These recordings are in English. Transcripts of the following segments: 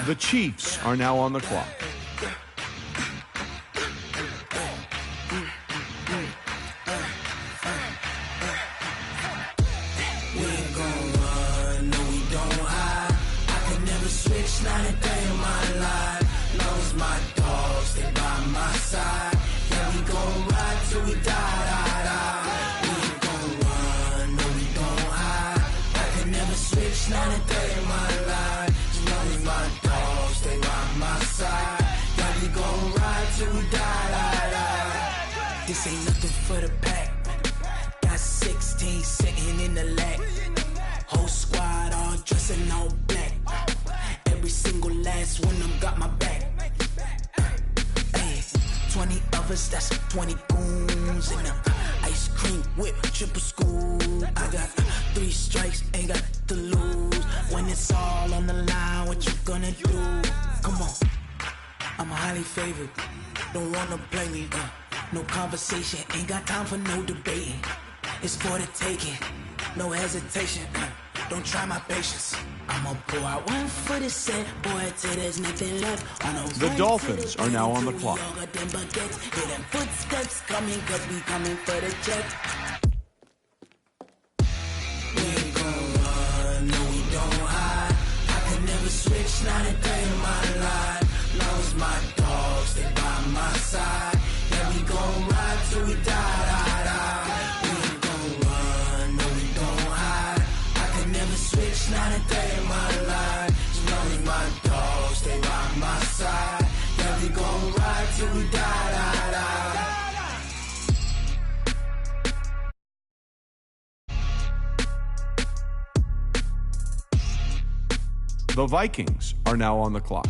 The Chiefs are now on the clock. We ain't gon' run, no we don't hide. I can never switch, not a day in my life. Long as my dogs stay by my side. Yeah, we gon' ride till we die. We ain't gon' run, no we don't hide. I can never switch, not a day in my life. As long as my dogs stay by my side. Yeah, we gon' ride till we die. This ain't nothing for the pack. Got 16 sitting in the lag. Whole squad all dressed in all black. Every single last one of them got my back. Hey, 20 of us, that's 20 goons in the ice cream whip, triple school. I got 3 strikes, ain't got to lose. When it's all on the line, what you gonna do? Come on, I'm highly favored. Don't wanna play me, no conversation, ain't got time for no debating. It's for the taking, no hesitation. Don't try my patience. I'ma pour out one for the set, boy, till there's nothing left. The Dolphins are now on the clock. Hear them footsteps coming, cause we coming for the check. We ain't gon' run, no we don't hide. I can never switch, not a day in my life. Long as my dogs stay by my side. Yeah, we gon' ride till we die. Switch, not a day in my life. As long as my dogs stay by my side. Yeah, we gon' ride till we die. The Vikings are now on the clock.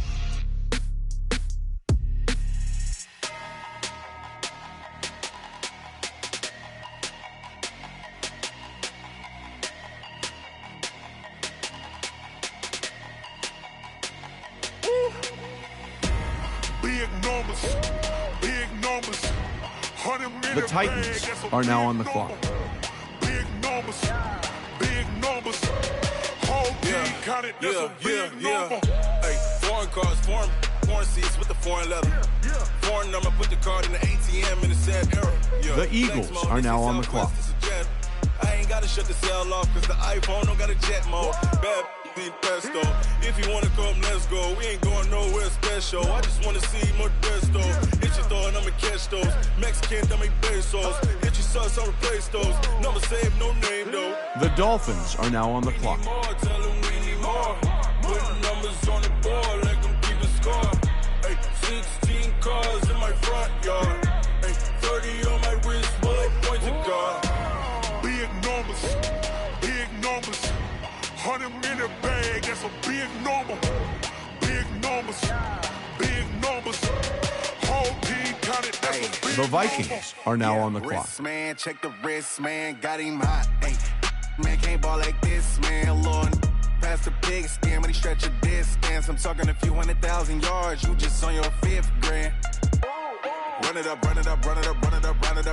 The Titans are now on the clock. Big numbers, whole team counted, that's a big number. Hey, foreign cars, foreign seats with the foreign leather. Foreign number, put the card in the ATM in the sad era. The Eagles are now on the clock. I ain't gotta shut the cell off cause the iPhone don't got a jet mode. Bad in pesto. If you wanna come, let's go. We ain't going nowhere special. I just wanna see more desto. Hit your thought, I'ma catch those. Mexican, dummy pesos. Hit your sus, I'll replace those. Number saved, no name though. The Dolphins are now on the clock. Tell them we need more. Putting numbers on the board, let them keep the score. Hey, 16 cars in my front yard. Hey, 30 on my wrist, bullet point to God. Big numbers, 100 in the bag, that's a big number. Big numbers, whole team counted, that's a big The Vikings are now on the clock. Wrist, man, check the wrist, man, got him hot. Hey, man, can't ball like this, man, Lord. Past the pig skin, but he stretch a distance. I'm talking a few 100,000 yards, you just on your 5th grand. Run it up,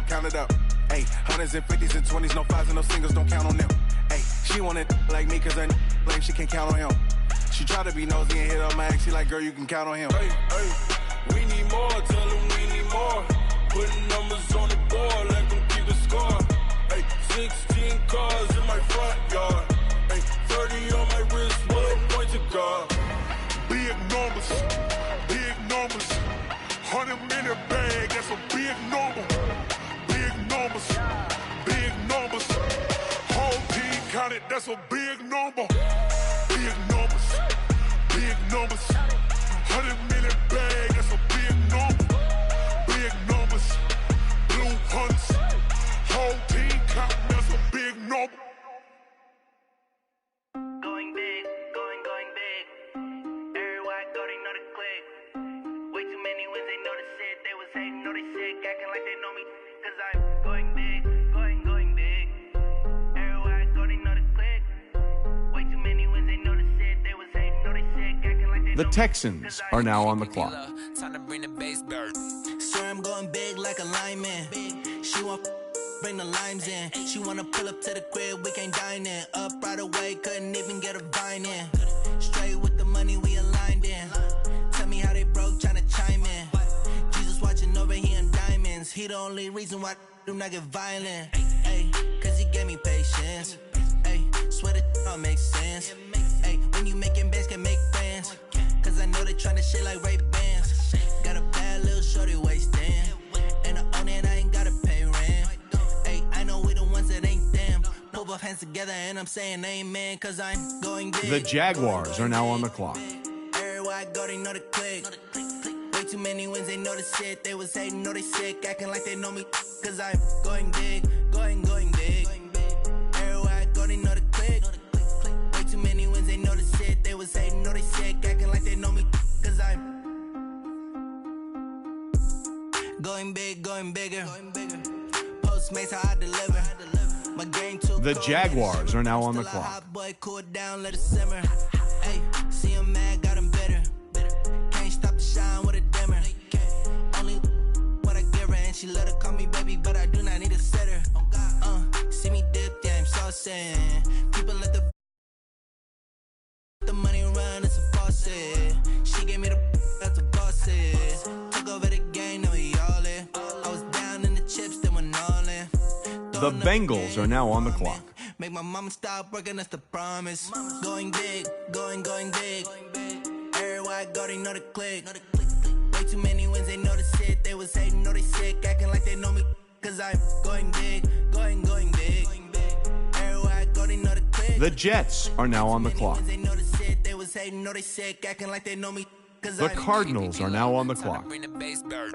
count it up. Hey, hundreds and 50s and 20s, no 5s and no singles, don't count on them. Hey, she want it like me, cause her blame, she can't count on him. She try to be nosy and hit on my ex, she like, girl, you can count on him. Hey, we need more, tell them we need more. Putting numbers on the board, let them keep the score. Hey, 16 cars in my front yard. Hey, 30 on my wrist, bullet point to God. Big numbers, 100 in the bag, that's a big number. Big numbers, whole team counted, that's a big number. Big numbers, 100 in the bag, that's a big number. Big numbers, blue hunts, whole team counting, that's a big number. Going big, going big. Everywhere I go, they know the click. Way too many wins, they know the shit. They was hating, know they sick, acting like they know me. Cause I'm going big, going big. Everywhere I go, they know the click. Way too many wins, they know the shit. They was hating, know they sick, acting like they know me. The Texans are now on the clock. Time to bring the bass bird. Sir, I'm going big like a lineman. She want bring the limes in. She wanna pull up to the crib, we can't dine in. Up right away, couldn't even get a vine in. Straight with the money we aligned in. He the only reason why I do not get violent. Ay, cause he gave me patience. Ay, swear that don't make sense. Ay, when you making bands, can make friends. Cause I know they tryna shit like Ray Bans. Got a bad little shorty wasting. And I own it, I ain't gotta pay rent. Ay, I know we the ones that ain't them. Put both hands together and I'm saying amen. Cause I'm going big. The Jaguars are now on the clock. Everywhere I go, they know the click. Way too many wins, they know the shit. They was hating, know they sick, acting like they know me. Cause I'm going big, going big. Everywhere I go, they know the click. Way too many wins, they know the shit. They was hating, know they sick, acting like they know me. Cause I'm going big, going bigger. Postmates, how I deliver. My game too The cold. Jaguars are now on the Still a clock. hot boy, cool it down, let it simmer. Hey, see him mad, got him bitter. Can't stop the shine with a dimmer. Only what I give her, and she let her call me baby, but I do not need a sitter. See me dip, yeah, I'm saucy. People let the money run, it's a faucet. She gave me the that's a boss is. Took over the game, now we all in. I was down in the chips, then went all in. The Bengals are now on the clock. Make my mama stop working, that's the promise. Going big, going big. Everywhere I go, they know the click. Way too many wins, they know the shit. They was hating, know they sick, acting like they know me. Cause I'm going big, going big. Everywhere I go, they know the click. The Jets are now on the clock. They know the shit. They was hating, know they sick, acting like they know me. Cause The Cardinals are now on the Time to clock. bring the bass back.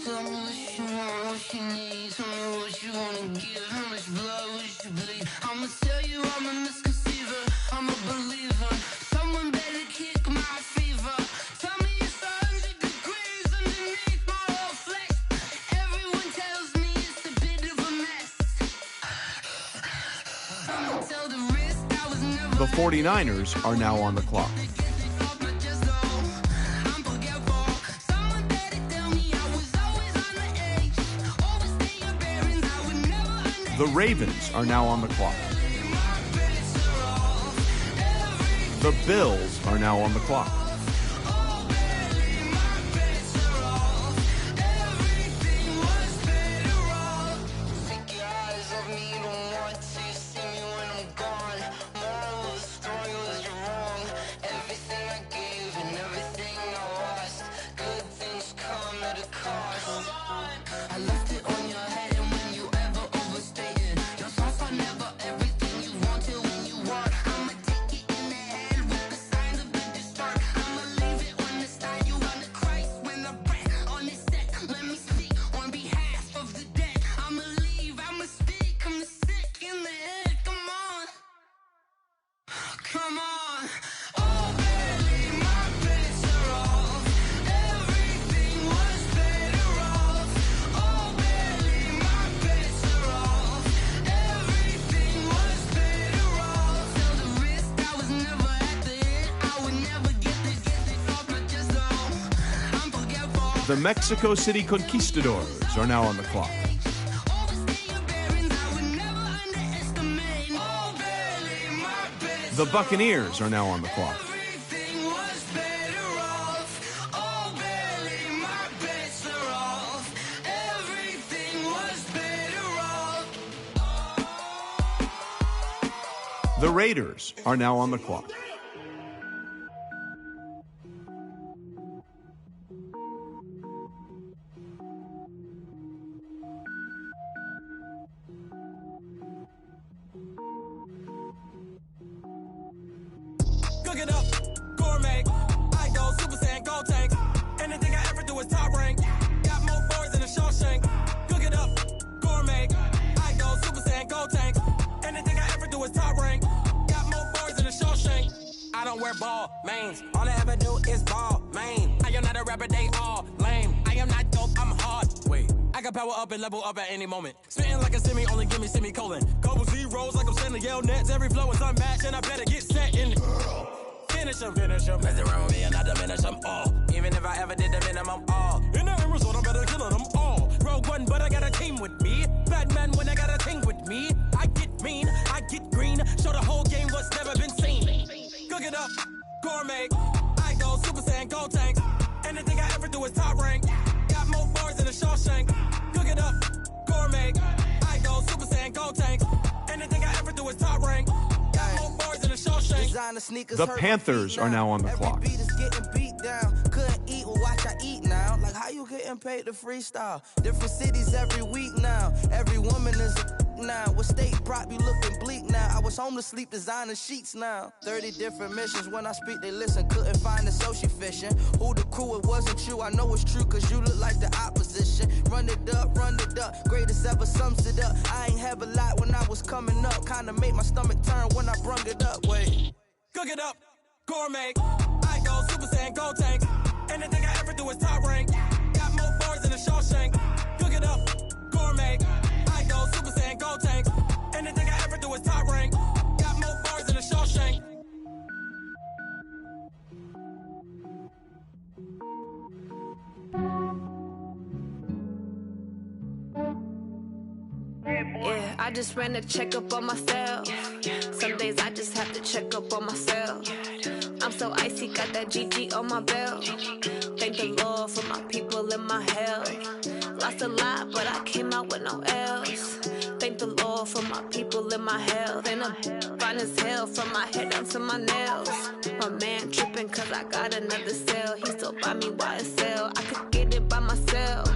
Tell me what you want, what you need. Tell me what you wanna give. How much blood would you bleed? I'ma tell you I'm a misconceiver. I'm a believer. Someone better kick my fever. Tell me it's 100 degrees underneath my whole flesh. Everyone tells me it's a bit of a mess. I'ma tell the wrist I was never. The 49ers are now on the clock. The Ravens are now on the clock. The Bills are now on the clock. Come on. Oh, baby, my bets are off. Everything was better off. Oh, baby, my bets are off. Everything was better off. Till the wrist, I was never at the hit. I would never get this off my chest, though. I'm forgetful. The Mexico City Conquistadors are now on the clock. The Buccaneers are now on the clock. Everything was better off. Oh, Belly, my bets are off. Everything was better off. The Raiders are now on the clock. Cook it up, gourmet. I go Super Saiyan, gold tank. Anything I ever do is top rank. Got more boys than a Shawshank. Cook it up, gourmet. I go Super Saiyan, gold tank. Anything I ever do is top rank. Got more boys than a Shawshank. I don't wear ball mains. All I ever do is ball main. I am not a rapper, they all lame. I am not dope, I'm hard. Wait, I can power up and level up at any moment. Spitting like a semi, only give me semicolon. Couple zeros like I'm sending yell nets. Every flow is unmatched, and I better get set in. Finish them. Mess around with me and I diminish them all. Even if I ever did the minimum, all. In the end result, I'm better killing them all. Rogue One, but I got a team with me. Batman when I got a team with me. I get mean, I get green. Show the whole game what's never been seen. Cook it up, gourmet. I go Super Saiyan, gold tanks. Anything I ever do is top rank. Got more bars than a Shawshank. Cook it up, gourmet. I go Super Saiyan, gold tanks. Anything I ever do is top rank. Got more bars than a Shawshank. The Panthers are now on the clock. Every beat is getting beat down. Couldn't eat, well, watch I eat now. Like how you getting paid to freestyle? Different cities every week now. Every woman is a now. What state prop you looking bleak now? I was home to sleep designing sheets now. 30 different missions. When I speak, they listen. Couldn't find the social fishing. Who the crew? It wasn't you. I know it's true, cause you look like the opposition. Run it up. Greatest ever sums it up. I ain't have a lot when I was coming up. Kinda made my stomach turn when I brung it up. Wait. Cook it up, gourmet. I go Super Saiyan, gold tanks. Anything I ever do is top rank. Got more bars than a Shawshank. Cook it up, gourmet. I go Super Saiyan, gold tanks. Anything I ever do is top rank. Got more bars than a Shawshank. Yeah, I just ran a checkup on myself. Some days I just have to check up on myself. I'm so icy, got that GG on my belt. Thank the Lord for my people in my health. Lost a lot, but I came out with no L's. Thank the Lord for my people in my health. And I'm fine as hell from my head down to my nails. My man tripping cause I got another cell. He still buy me YSL. I could get it by myself.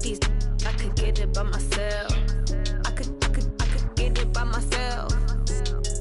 These I could get it by myself. I could get it by myself.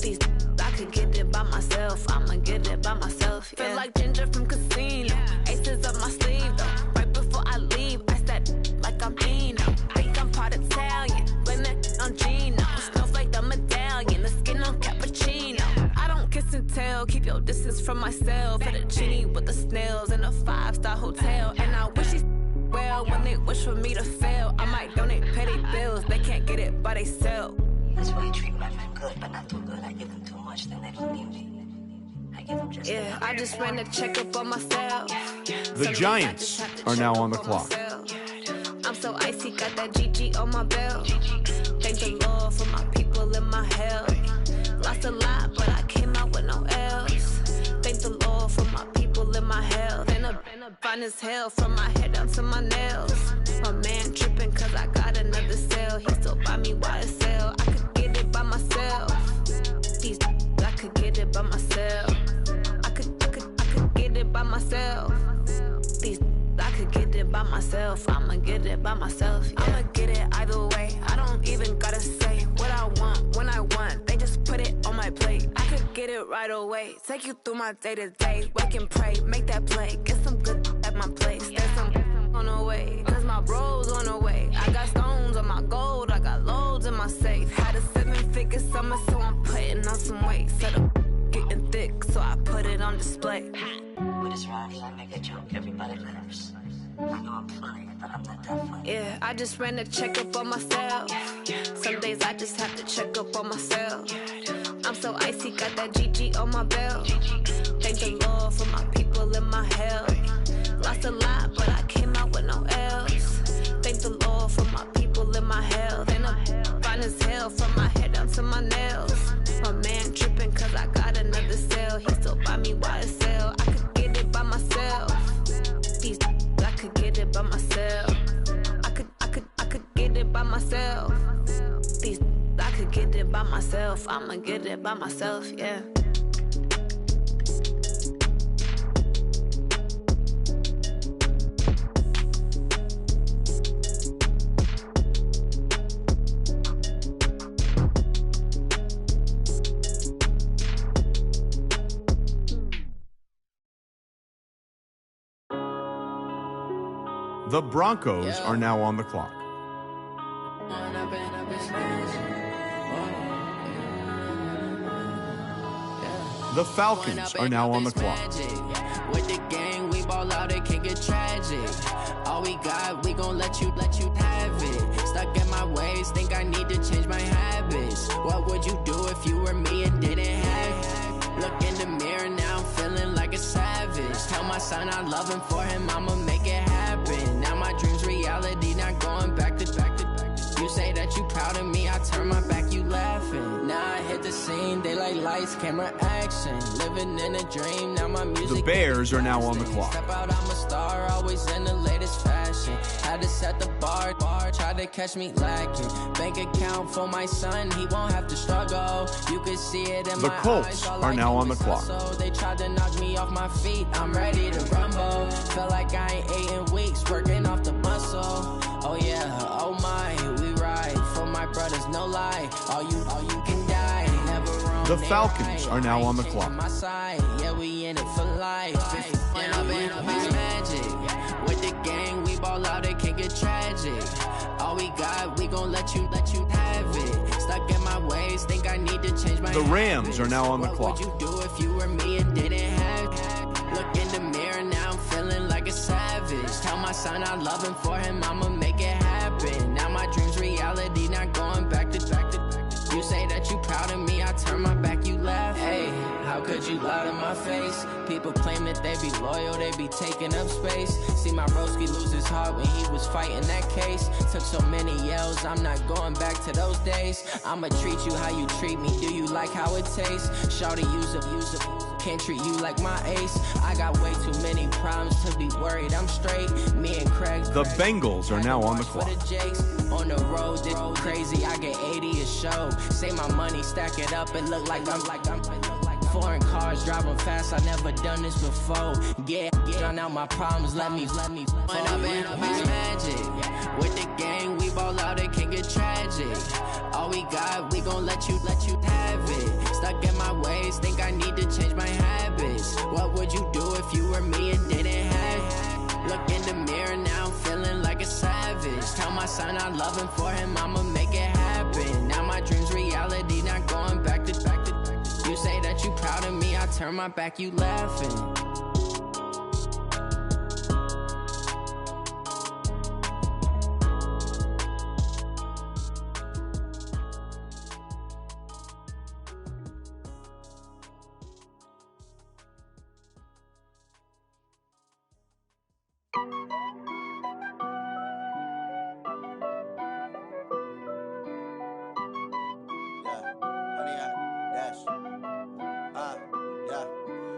These I could get it by myself. I'ma get it by myself. Yeah. Feel like Ginger from Casino. Aces up my sleeve though. Right before I leave, I start like I'm Dino. Think I'm part Italian. Blame that on Gino. Snowflake the medallion. The skin on cappuccino. I don't kiss and tell. Keep your distance from myself. At a genie with the snails in a 5-star hotel. And I wish he's well when they wish for me to fail. I might donate petty bills. They can't get it by themselves. That's why you treat my friend good, but not too good. I give them too much, then they don't need me. I give them just yeah, I just ran a checkup on myself. The Giants are now on the clock. I'm so icy, got that GG on my belt. Thank the Lord for my people in my health. Lost a lot, but I came out with no L's. Thank the Lord for my people in my health. And I'm fine as hell from my head down to my nails. My man tripping cause I got another cell. He still buy me YSL. I could get it by myself. These I could get it by myself. I could get it by myself. These I could get it by myself. I'ma get it by myself. Yeah. I'ma get it either way. I don't even gotta say what I want when I want. They just put it on my plate. I could get it right away. Take you through my day to day. Wake and pray, make that play. Get some good at my place. There's some on the way. Cause my bro's on the way. I got stones on my gold. I got loads in my safe. Had a 7-figure summer, so I'm putting on some weight. Set up getting thick, so I put it on display. With this rhymes, I make a joke, everybody laughs. I know I'm funny, but I'm not that funny. Yeah, I just ran a checkup on myself. Some days I just have to check up on myself. I'm so icy, got that GG on my belt. Thank the Lord for my people in my health. Lost a lot, but I came out with no L's. Thank the Lord for my people in my health. And I'm fine as hell from my head down to my nails. My man tripping cause I got another cell. He still buy me YSL. I could get it by myself. These I could get it by myself. I could get it by myself. These I could get it by myself. I'ma get it by myself, yeah. The Broncos are now on the clock. The Falcons are now on the clock. With the gang, we ball out, it can get tragic. All we got, we gon' let you have it. Stuck in my ways, think I need to change my habits. What would you do if you were me and didn't have it? Look in the mirror, now I'm feeling like a savage. Tell my son I love him, for him I'ma make it happen. Now my dream's reality, not going back to. You say that you proud of me, I turn my back, you laughing. Now I hit the scene, they like lights, camera, action. Living in a dream, now my music. The Bears are now on the clock. Step out, I'm a star, always in the latest fashion. Had to set the bar, try to catch me lacking. Bank account for my son, he won't have to struggle. You can see it in The my Colts eyes, are now on the clock. They tried to knock me off my feet, I'm ready to rumble. Felt like I ain't ate in weeks, working off the muscle. Oh yeah, oh my, we ride for my brothers, no lie. All you can die, never wrong. The Falcons are now on the clock. My side, yeah, we in it for life. And I've been magic. With the gang, we ball out, it can get tragic. All we got, we gon' let you have it. Stuck in my ways, think I need to change my The Rams are now on the clock. What would you do if you were me and didn't have it? Look in the mirror, now I'm feeling like a savage. Tell my son I love him, for him I'ma make it happen. Now my dream's reality, not going back to. You say that you proud of me, I turn my back, you laugh. Hey, how could you lie to my face? People claim that they be loyal, they be taking up space. See my broski lose his heart when he was fighting that case. Took so many yells, I'm not going back to those days. I'ma treat you how you treat me, do you like how it tastes? Shawty, use it. Can't treat you like my ace. I got way too many problems to be worried. I'm straight. Me and Craig. The Bengals are now on the clock. On the road, this crazy. I get 80 a show. Say my money, stack it up, and look like I'm foreign cars driving fast. I never done this before. Yeah, drown out my problems. Let me. When I'm in magic. With the gang, we ball out. It can get tragic. All we got, we gon' let you have it. Stuck in my ways, think I need to change my habits. What would you do if you were me and didn't have it? Look in the mirror, now I'm feeling like a savage. Tell my son I love him, for him I'ma make it happen. Now my dream's reality, not going back to. You say that you proud of me, I turn my back, you laughing.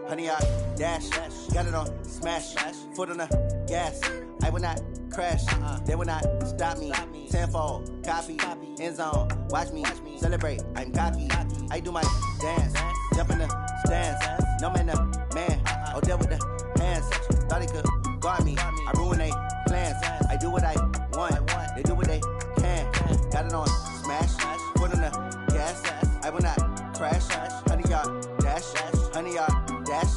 Honey, I dash, got it on smash, foot on the gas. I will not crash, they will not stop me. Tenfold, copy, end zone, watch me celebrate. I'm cocky, I do my dance, jump in the stands. No man, man, oh, deal with the hands. Thought he could guard me, I ruin they plans. I do what I want, they do what they can. Got it on smash, foot on the gas. I will not crash, honey, y'all dash, honey, y'all dash,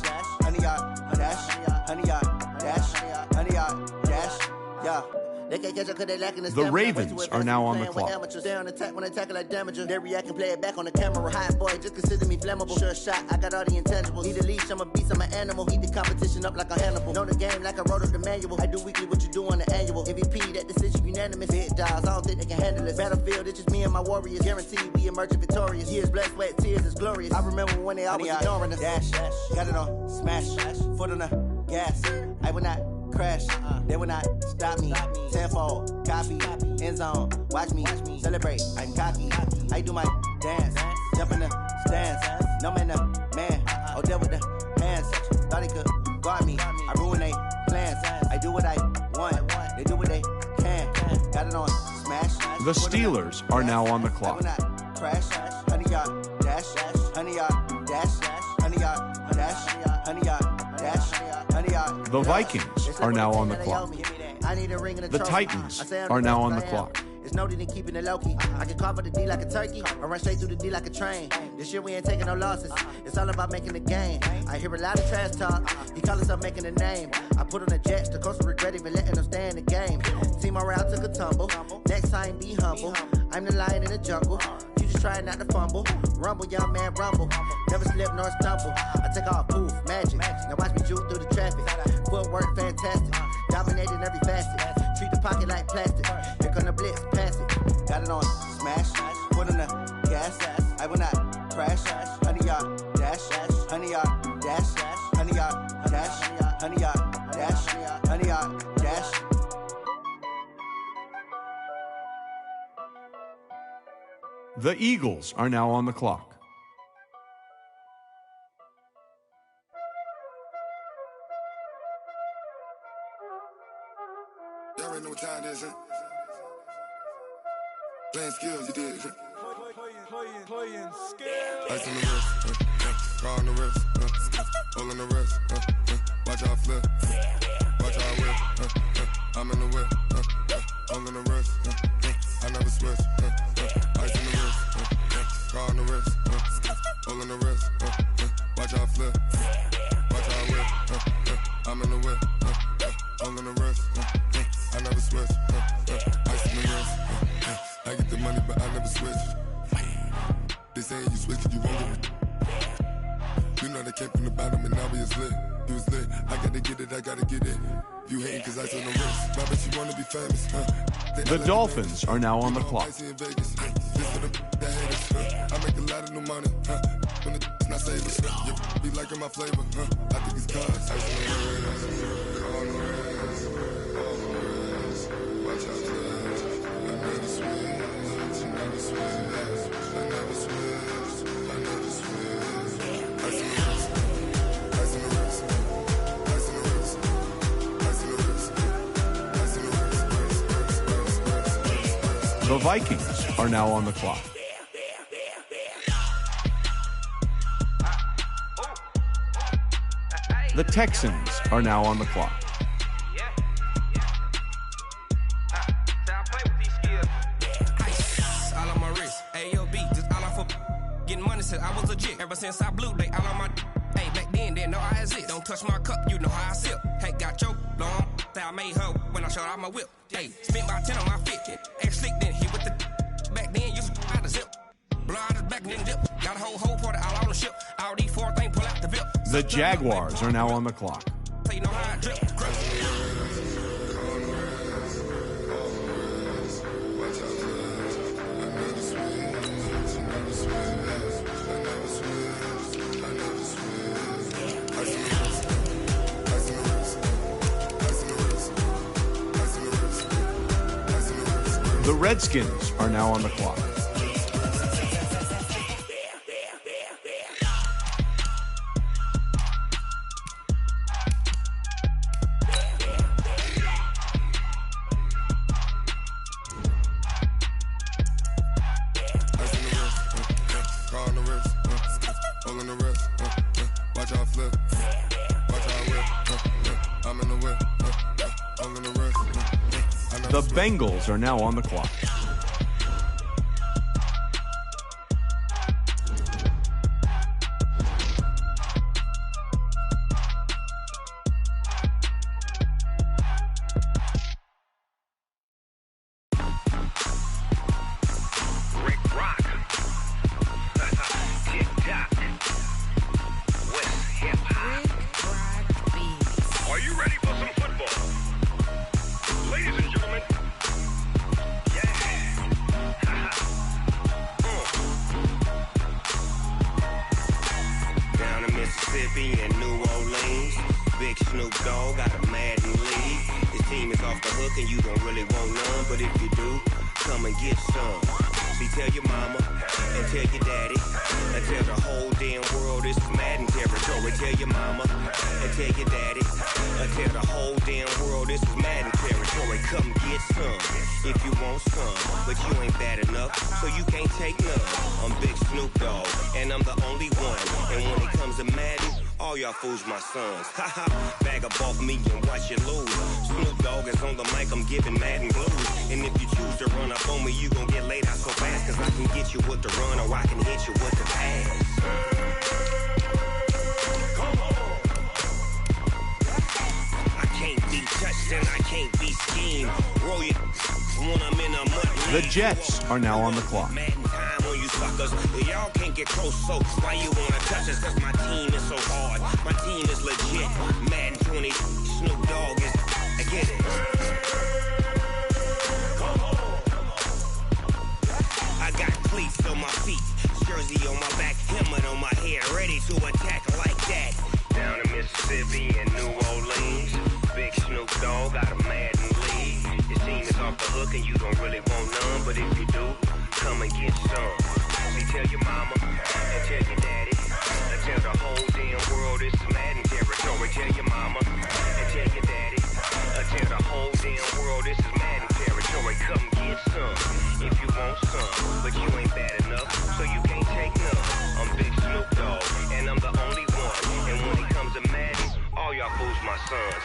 honey, y'all dash, honey, y'all dash, honey, y'all dash, yeah. They can't catch up 'cause they lacking the The Ravens are now on the clock. They on attack when they tackle like damager. They react and play it back on the camera. Hot boy, just consider me flammable. Sure shot, I got all the intangibles. Need a leash, I'm a beast, I'm an animal. Heat the competition up like a Hannibal. Know the game like I wrote up the manual. I do weekly what you do on the annual. MVP, that decision unanimous. Hit dials, I don't think they can handle it. Battlefield, it's just me and my warriors. Guaranteed we emerging victorious. Years, blood, sweat, tears, it's glorious. I remember when they always ignoring us. Dash, got it on smash, foot on the gas. I will not crash, they will not stop me. Tenfold, copy, end zone, watch me celebrate. I'm cocky, I do my dance, jump in the stands. No man, man, oh, deal with the hands. Thought he could guard me, I ruin they plans. I do what I want, they do what they can. Got it on smash. The Steelers are now on the clock. Crash, honey, y'all dash, honey, y'all dash, honey, y'all dash, honey, y'all dash, honey, y'all. The Vikings are now on the clock. The Titans are now on the clock. It's no need in keeping it low-key. I can carve for the D like a turkey, or run straight through the D like a train. This year we ain't taking no losses. It's all about making the game. I hear a lot of trash talk. He call himself making a name. I put on the Jets. The coach will regret even letting them stay in the game. Team morale took a tumble. Next time be humble. I'm the lion in the jungle. just trying not to fumble. Rumble, young man, rumble. Never slip nor stumble. I take off, poof, magic. Now watch me juke through the traffic. Footwork fantastic. Dominating every facet. Treat the pocket like plastic. Here come the blitz, pass it. Got it on smash. Put on the gas. I will not crash. 100-yard dash. 100-yard dash. 100-yard dash. 100-yard dash. 100-yard dash. The Eagles are now on the clock. Y'all already know what time it is, huh? Playing skills, you did. Playing skills. Ice on the wrist, car on the wrist, hole in the wrist, watch out flip, watch out whip, I'm in the whip, hole in the wrist, I never switch, ice on the wrist, car on the wrist, hole in the wrist, watch out flip, watch out whip, I'm in the whip, hole in the wrist, I never switch, ice on the wrist, I get the money but I never switch. They saying you switch it, you won't get it. You know they came from the bottom and now we is lit. You was lit, I gotta get it, I gotta get it. You hating cause ice on the wrist. I bet you wanna be famous, huh? The Dolphins are now on the clock. This for the haters, I make a lot of new money, huh? When the not savers, you be liking my flavor, huh? I think it's cause ice on the wrist, on the wrist, on the wrist. Watch out, I never switch, I never switch. The Vikings are now on the clock. The Texans are now on the clock. All on my wrist, AOB, just all off of getting money since I was legit. Ever since I blew, they all on my. Hey, back then, didn't know I exist. Don't touch my cup, you know how I sip. Hey, got your long. I made her when I showed out my whip. Hey, spent about 10 on my fit. Ex-slick, then hit with the. Back then, used to out the zip. Blood back then dip. Got a whole party all on the ship. All these four things pull out the VIP. The Jaguars are now on the clock. So you know how I drip. The Redskins are now on the clock. The Bengals are now on the clock. Fools my sons. Haha, bag up off me and watch you lose. Snoop Dogg is on the mic, I'm giving Madden blues. And if you choose to run up on me, you gon' get laid out so fast. Cause I can get you with the run or I can hit you with the pass. Come on. I can't be touched and I can't be schemed. Roll you when I'm in a mud. The Jets are now on the clock. Madden time when you suckers. Y'all can't get close, so why you wanna touch us? Cause my team is so hard. My team is legit. Madden 20, Snoop Dogg is. I get it. I got cleats on my feet, jersey on my back, helmet on my head, ready to attack like that. Down in Mississippi and New Orleans, big Snoop Dogg got a Madden league. Your team is off the hook and you don't really want none, but if you do, come and get some. See, tell your mama and tell your daddy, and tell the whole damn world it's Madden territory. Tell your mama and tell your daddy, and tell the whole damn world this is Madden territory. Come get some if you want some, but you ain't bad enough, so you can't take none. I'm Big Snoop Dogg, and I'm the only one. And when it comes to Madden, all y'all fools my sons.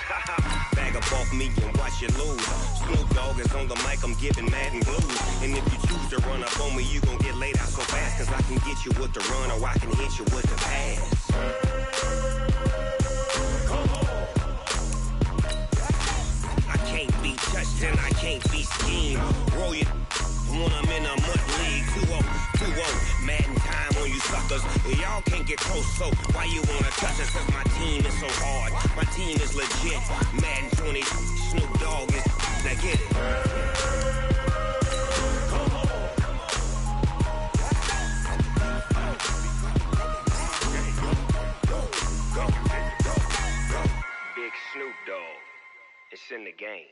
Bag up off me and watch you lose. Snoop Dogg is on the mic, I'm giving Madden blues. And if you choose to run up on me, you gon' get laid out so fast. Cause I can get you with the run or I can hit you with the pass. I can't be touched and I can't be schemed. Roll you when I'm in a mud league. 2-0, Madden time on you suckers. Y'all can't get close, so why you wanna touch us? Cause my team is so hard. My team is legit. Madden 20, Snoop Dogg is. Now get it. Big Snoop Dogg. It's in the game.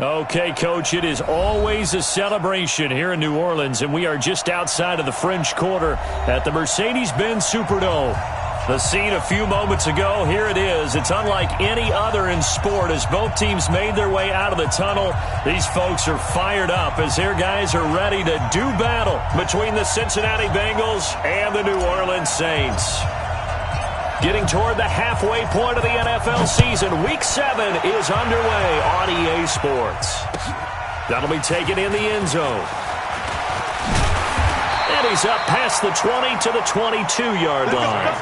Okay, Coach, it is always a celebration here in New Orleans, and we are just outside of the French Quarter at the Mercedes-Benz Superdome. The scene a few moments ago, here it is. It's unlike any other in sport as both teams made their way out of the tunnel. These folks are fired up as their guys are ready to do battle between the Cincinnati Bengals and the New Orleans Saints. Getting toward the halfway point of the NFL season, Week 7 is underway on EA Sports. That'll be taken in the end zone. And he's up past the 20 to the 22-yard line.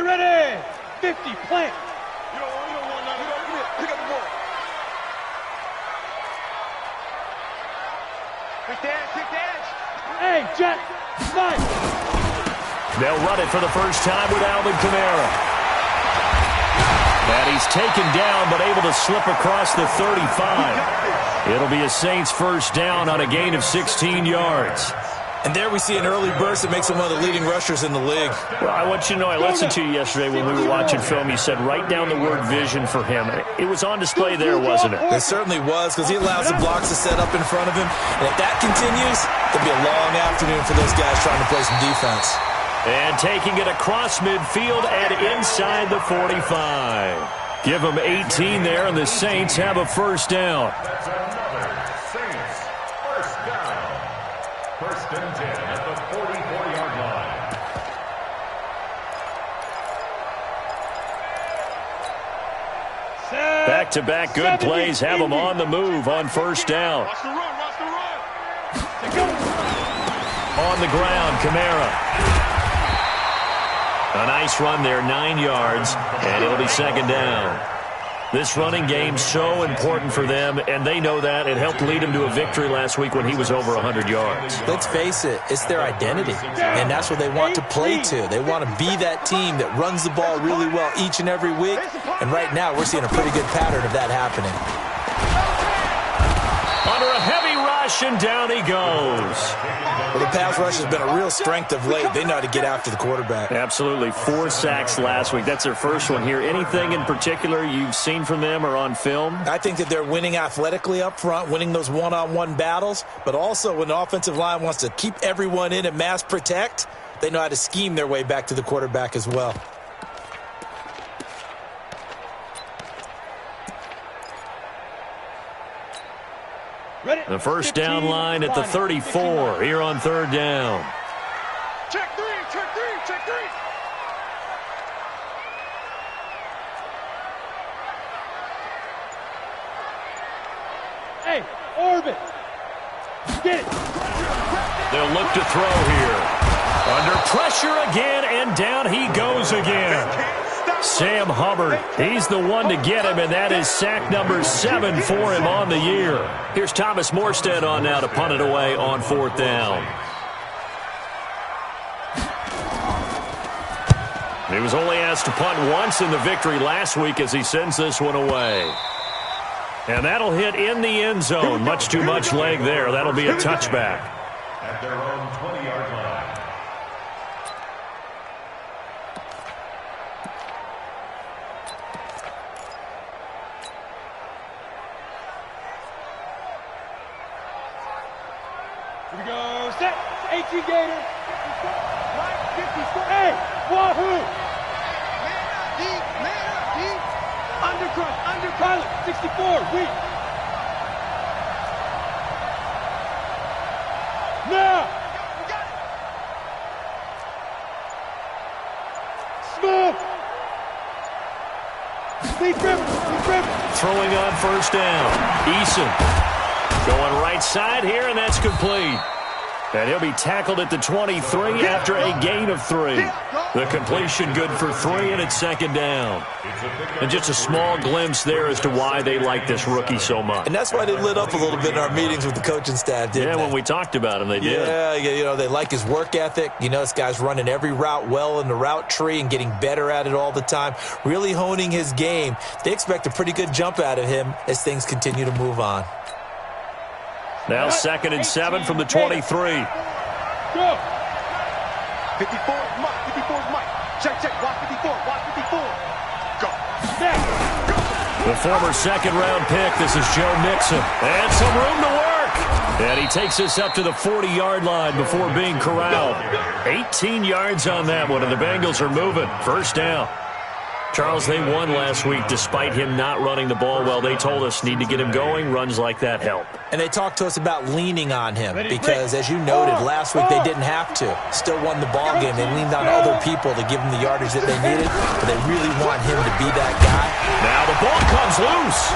Ready, 50, plant. You don't want nothing. Pick up the ball. Quick dash. Hey, Jet, nice. They'll run it for the first time with Alvin Kamara. And he's taken down, but able to slip across the 35. It'll be a Saints first down on a gain of 16 yards. And there we see an early burst that makes him one of the leading rushers in the league. Well, I want you to know, I listened to you yesterday when we were watching film. You said write down the word vision for him. It was on display there, wasn't it? It certainly was, because he allows the blocks to set up in front of him. And if that continues, it'll be a long afternoon for those guys trying to play some defense. And taking it across midfield and inside the 45. Give them 18 there, and the Saints have a first down. That's another Saints first down. First and 10 at the 44-yard line. Back-to-back good plays have them on the move on first down. On the ground, Kamara. A nice run there, 9 yards, and it'll be second down. This running game's so important for them, and they know that. It helped lead them to a victory last week when he was over 100 yards. Let's face it, it's their identity, and that's what they want to play to. They want to be that team that runs the ball really well each and every week, and right now we're seeing a pretty good pattern of that happening. Under a heavy rush, and down he goes. Well, the pass rush has been a real strength of late. They know how to get after the quarterback. Absolutely. 4 sacks last week. That's their first one here. Anything in particular you've seen from them or on film? I think that they're winning athletically up front, winning those one-on-one battles, but also when the offensive line wants to keep everyone in and mass protect, they know how to scheme their way back to the quarterback as well. The first down line at the 34 here on third down. Check three, check three, check three. Hey, Orbit. Get it. They'll look to throw here. Under pressure again, and down he goes again. Sam Hubbard, he's the one to get him, and that is sack number 7 for him on the year. Here's Thomas Morstead on now to punt it away on fourth down. He was only asked to punt once in the victory last week as he sends this one away. And that'll hit in the end zone. Much too much leg there. That'll be a touchback. At their own 20-yard line. Here we go. Set. 18 Gator. Right. 54. Hey. Wahoo. Man up, deep. Under pilot. 64. Weak. Now. Smooth. Deep river. Throwing on first down. Eason. Going right side here, and that's complete. And he'll be tackled at the 23 after a gain of 3. The completion good for 3, and it's second down. And just a small glimpse there as to why they like this rookie so much. And that's why they lit up a little bit in our meetings with the coaching staff, didn't they? When we talked about him, they did. Yeah, you know, they like his work ethic. You know, this guy's running every route well in the route tree and getting better at it all the time, really honing his game. They expect a pretty good jump out of him as things continue to move on. Now 2nd and 7 from the 23. Go. 54, Mike. 54's Mike. Check. Watch 54. Watch 54. Go. The former second-round pick. This is Joe Mixon. And some room to work. And he takes us up to the 40-yard line before being corralled. 18 yards on that one, and the Bengals are moving. First down. Charles, they won last week despite him not running the ball well. They told us need to get him going. Runs like that help. And they talked to us about leaning on him because, as you noted, last week they didn't have to. Still won the ball game. They leaned on other people to give them the yardage that they needed, but they really want him to be that guy. Now the ball comes loose.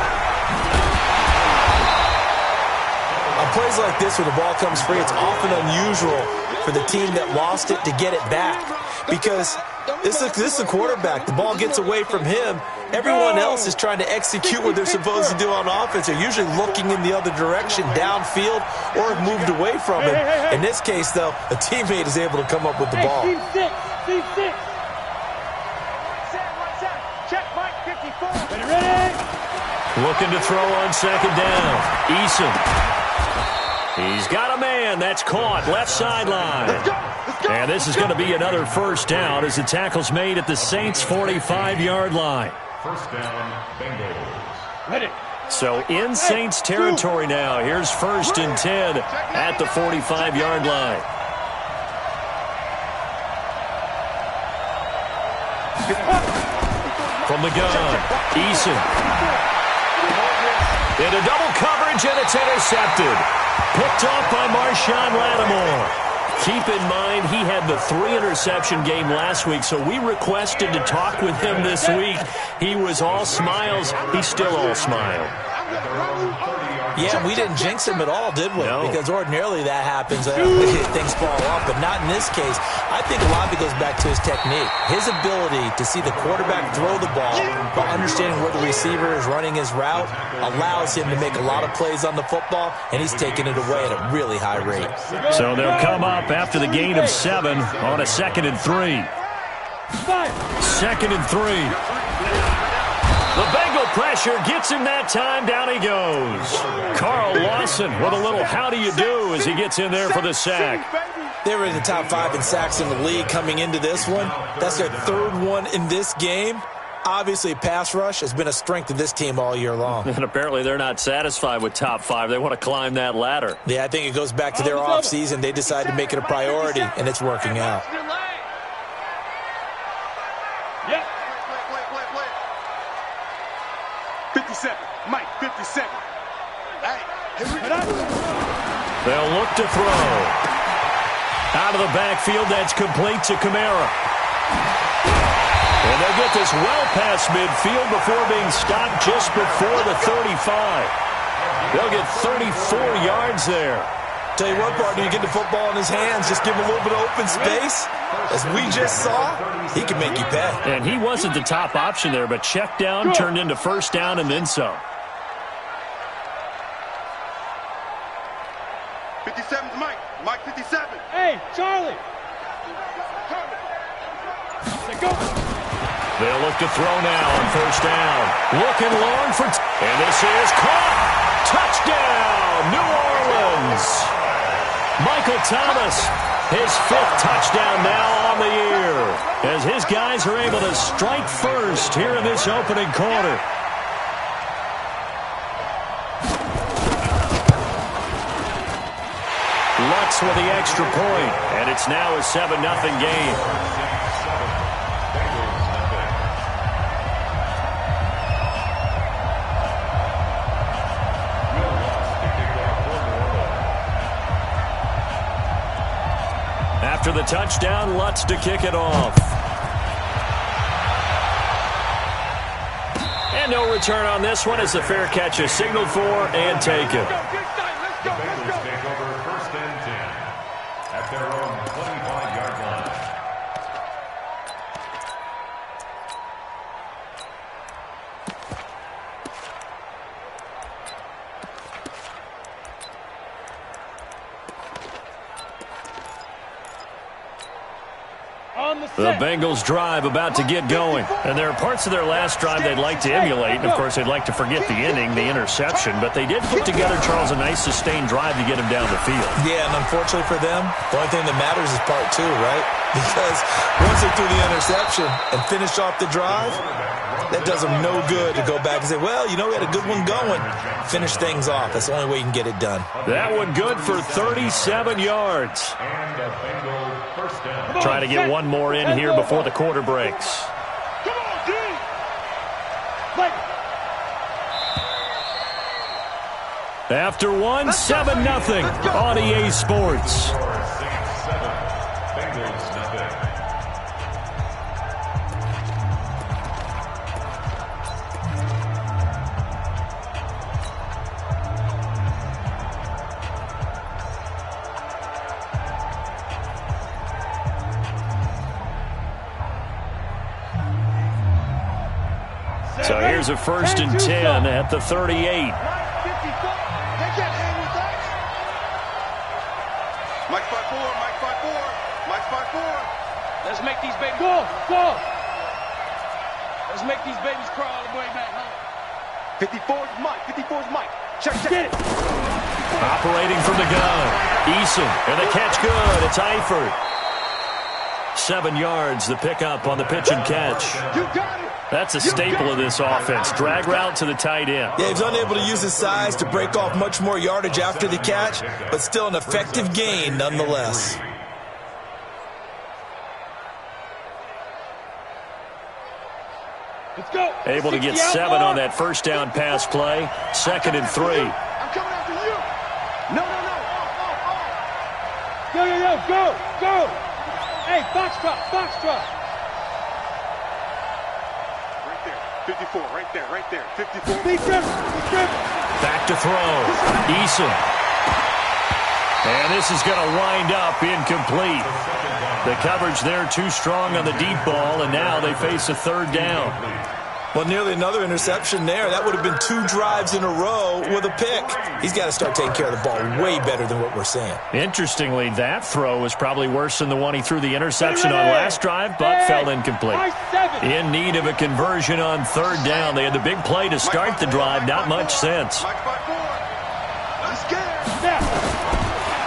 On plays like this where the ball comes free, it's often unusual for the team that lost it to get it back because this is a quarterback. The ball gets away from him. Everyone else is trying to execute what they're supposed to do on offense. They're usually looking in the other direction, downfield, or have moved away from him. In this case, though, a teammate is able to come up with the ball. Team 6. Check, Mike. 54. Ready? Looking to throw on second down. Eason. He's got a man. That's caught. Left sideline. Let's go. And this is going to be another first down as the tackle's made at the Saints' 45-yard line. First down, Bengals. Ready. So in Saints territory now. Here's 1st and 10 at the 45-yard line. From the gun, Eason. Into double coverage, and it's intercepted. Picked off by Marshawn Lattimore. Keep in mind, he had the 3-interception game last week, so we requested to talk with him this week. He was all smiles. He's still all smile. Yeah, we didn't jinx him at all, did we? No. Because ordinarily that happens. Things fall off, but not in this case. I think a lot of it goes back to his technique. His ability to see the quarterback throw the ball while understanding where the receiver is running his route allows him to make a lot of plays on the football, and he's taking it away at a really high rate. So they'll come up after the gain of 7 on a 2nd and 3. 2nd and 3. The Bengal pressure gets him that time. Down he goes. Carl Lawson with a little how do you do as he gets in there for the sack. They were in the top 5 in sacks in the league coming into this one. That's their 3rd one in this game. Obviously, pass rush has been a strength of this team all year long. And apparently they're not satisfied with top 5. They want to climb that ladder. Yeah, I think it goes back to their offseason. They decided to make it a priority, and it's working out. Yep. 57. Mike, 57. Hey, they'll look to throw. Out of the backfield, that's complete to Kamara. And they'll get this well past midfield before being stopped just before the 35. They'll get 34 yards there. Tell you what, partner, you get the football in his hands, just give him a little bit of open space. As we just saw, he can make you pay. And he wasn't the top option there, but check down turned into first down and then some. 57's Mike. Mike 57. Hey, Charlie. Go. They'll look to throw now on first down. Looking long for... and this is caught. Touchdown, New Orleans. Michael Thomas, his 5th touchdown now on the year, as his guys are able to strike first here in this opening quarter. Lutz with the extra point, and it's now a 7-0 game. After the touchdown, Lutz to kick it off. And no return on this one as the fair catch is signaled for and taken. The Bengals take over 1st and 10 at their own 25-yard line. The Bengals drive about to get going. And there are parts of their last drive they'd like to emulate. And, of course, they'd like to forget the inning, the interception. But they did put together, Charles, a nice sustained drive to get him down the field. Yeah, and unfortunately for them, the only thing that matters is part 2, right? Because once they threw the interception and finished off the drive, that does them no good to go back and say, well, you know, we had a good one going. Finish things off. That's the only way you can get it done. That one good for 37 yards. And a Bengal first down. Try to get one more in here before the quarter breaks. Come on, D. After one, 7-0 on EA Sports. Bengals nothing. So here's a 1st and 10 at the 38. Mike 5-4, Mike 5-4, Mike 5-4. Let's make these babies go. Let's make these babies crawl all the way back home. 54's Mike, 54's Mike. Check. Get it. Operating from the gun. Eason, and the catch good. It's Eifert. 7 yards, the pickup on the pitch and catch. You got it. That's a staple of this offense. Drag route to the tight end. Yeah, he's unable to use his size to break off much more yardage after the catch, but still an effective gain nonetheless. Let's go. Able to get 7 on that first down pass play. 2nd and 3. I'm coming after you. No. Go. Hey, Foxtrot. Right there. 54, right there. 54. Be careful. Back to throw. Eason. And this is going to wind up incomplete. The coverage there too strong on the deep ball, and now they face a third down. Well, nearly another interception there. That would have been 2 drives in a row with a pick. He's got to start taking care of the ball way better than what we're seeing. Interestingly, that throw was probably worse than the one he threw the interception on last drive, but fell incomplete. In need of a conversion on third down. They had the big play to start the drive. Not much sense.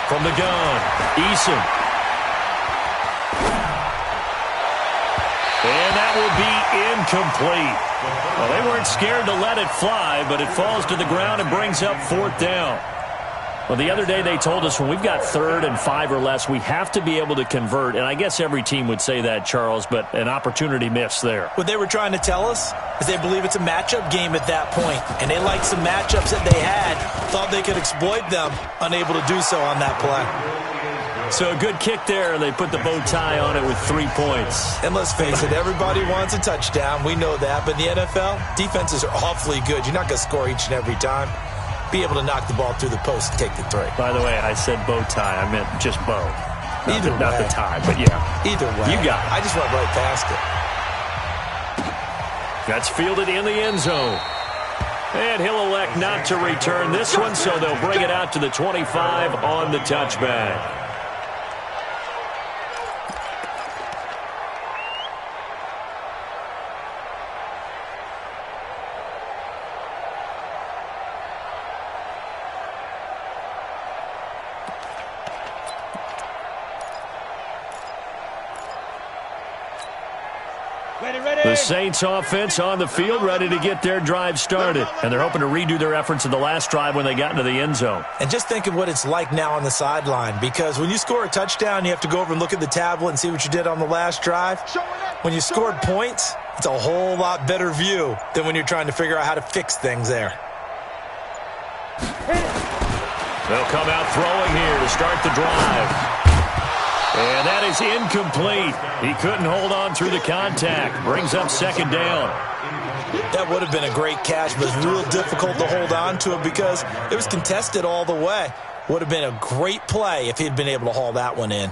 From the gun, Eason. And that will be incomplete. Well, they weren't scared to let it fly, but it falls to the ground and brings up fourth down. Well, the other day they told us when we've got 3rd and 5 or less, we have to be able to convert. And I guess every team would say that, Charles, but an opportunity missed there. What they were trying to tell us is they believe it's a matchup game at that point. And they liked some matchups that they had, thought they could exploit them, unable to do so on that play. So a good kick there, and they put the bow tie on it with 3 points. And let's face it, everybody wants a touchdown. We know that. But in the NFL, defenses are awfully good. You're not going to score each and every time. Be able to knock the ball through the post and take the 3. By the way, I said bow tie. I meant just bow. Not the tie, but yeah. Either way. You got it. I just went right past it. That's fielded in the end zone. And he'll elect not to return this one, so they'll bring it out to the 25 on the touchback. The Saints offense on the field, ready to get their drive started. And they're hoping to redo their efforts in the last drive when they got into the end zone. And just think of what it's like now on the sideline, because when you score a touchdown, you have to go over and look at the tablet and see what you did on the last drive. When you scored points, it's a whole lot better view than when you're trying to figure out how to fix things there. They'll come out throwing here to start the drive. And that is incomplete. He couldn't hold on through the contact. Brings up second down. That would have been a great catch, but it's real difficult to hold on to it because it was contested all the way. Would have been a great play if he'd been able to haul that one in.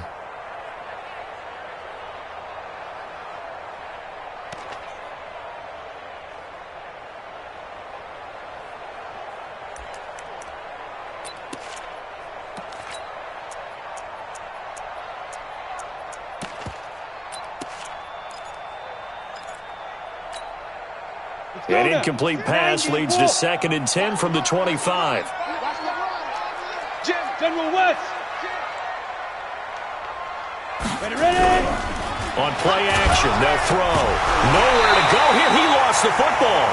An incomplete pass leads to 2nd and 10 from the 25. General West. Ready. On play action, they'll throw. Nowhere to go here. He lost the football.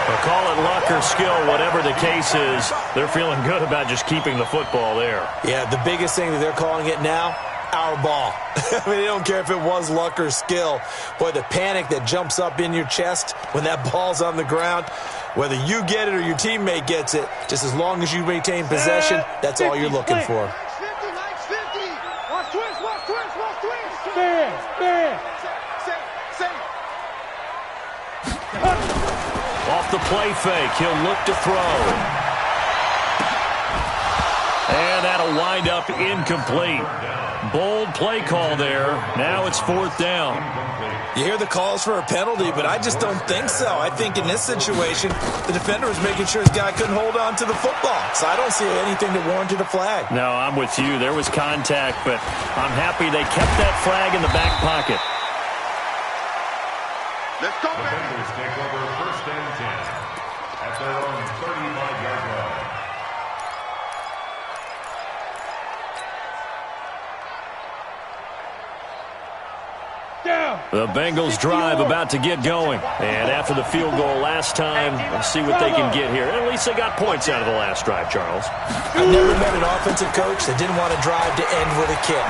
They'll call it luck or skill, whatever the case is. They're feeling good about just keeping the football there. Yeah, the biggest thing that they're calling it now, our ball. I mean, they don't care if it was luck or skill. Boy, the panic that jumps up in your chest when that ball's on the ground, whether you get it or your teammate gets it, just as long as you maintain possession, that's all you're looking for. Off the play fake, he'll look to throw. And that'll wind up incomplete. Bold play call there. Now it's 4th down. You hear the calls for a penalty, but I just don't think so. I think in this situation, the defender was making sure his guy couldn't hold on to the football. So I don't see anything that warranted a flag. No, I'm with you. There was contact, but I'm happy they kept that flag in the back pocket. Let's go, the Bengals take over 1st and 10 at their own 35-yard line. The Bengals drive about to get going. And after the field goal last time, let's see what they can get here. At least they got points out of the last drive, Charles. I've never met an offensive coach that didn't want to drive to end with a kick.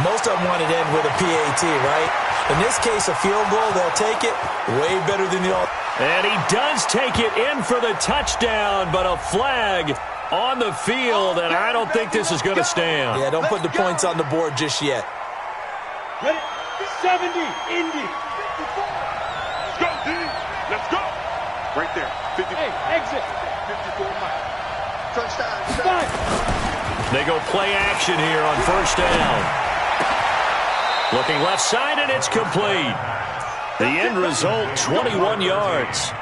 Most of them wanted to end with a PAT, right? In this case, a field goal, they'll take it way better than the all. And he does take it in for the touchdown, but a flag on the field, and I don't think this is going to stand. Yeah, don't put the points on the board just yet. Ready? 70, Indy. 54. Let's go, D. Let's go. Right there. 50. Hey, exit. They go play action here on first down. Looking left side, and it's complete. The end result, 21 yards.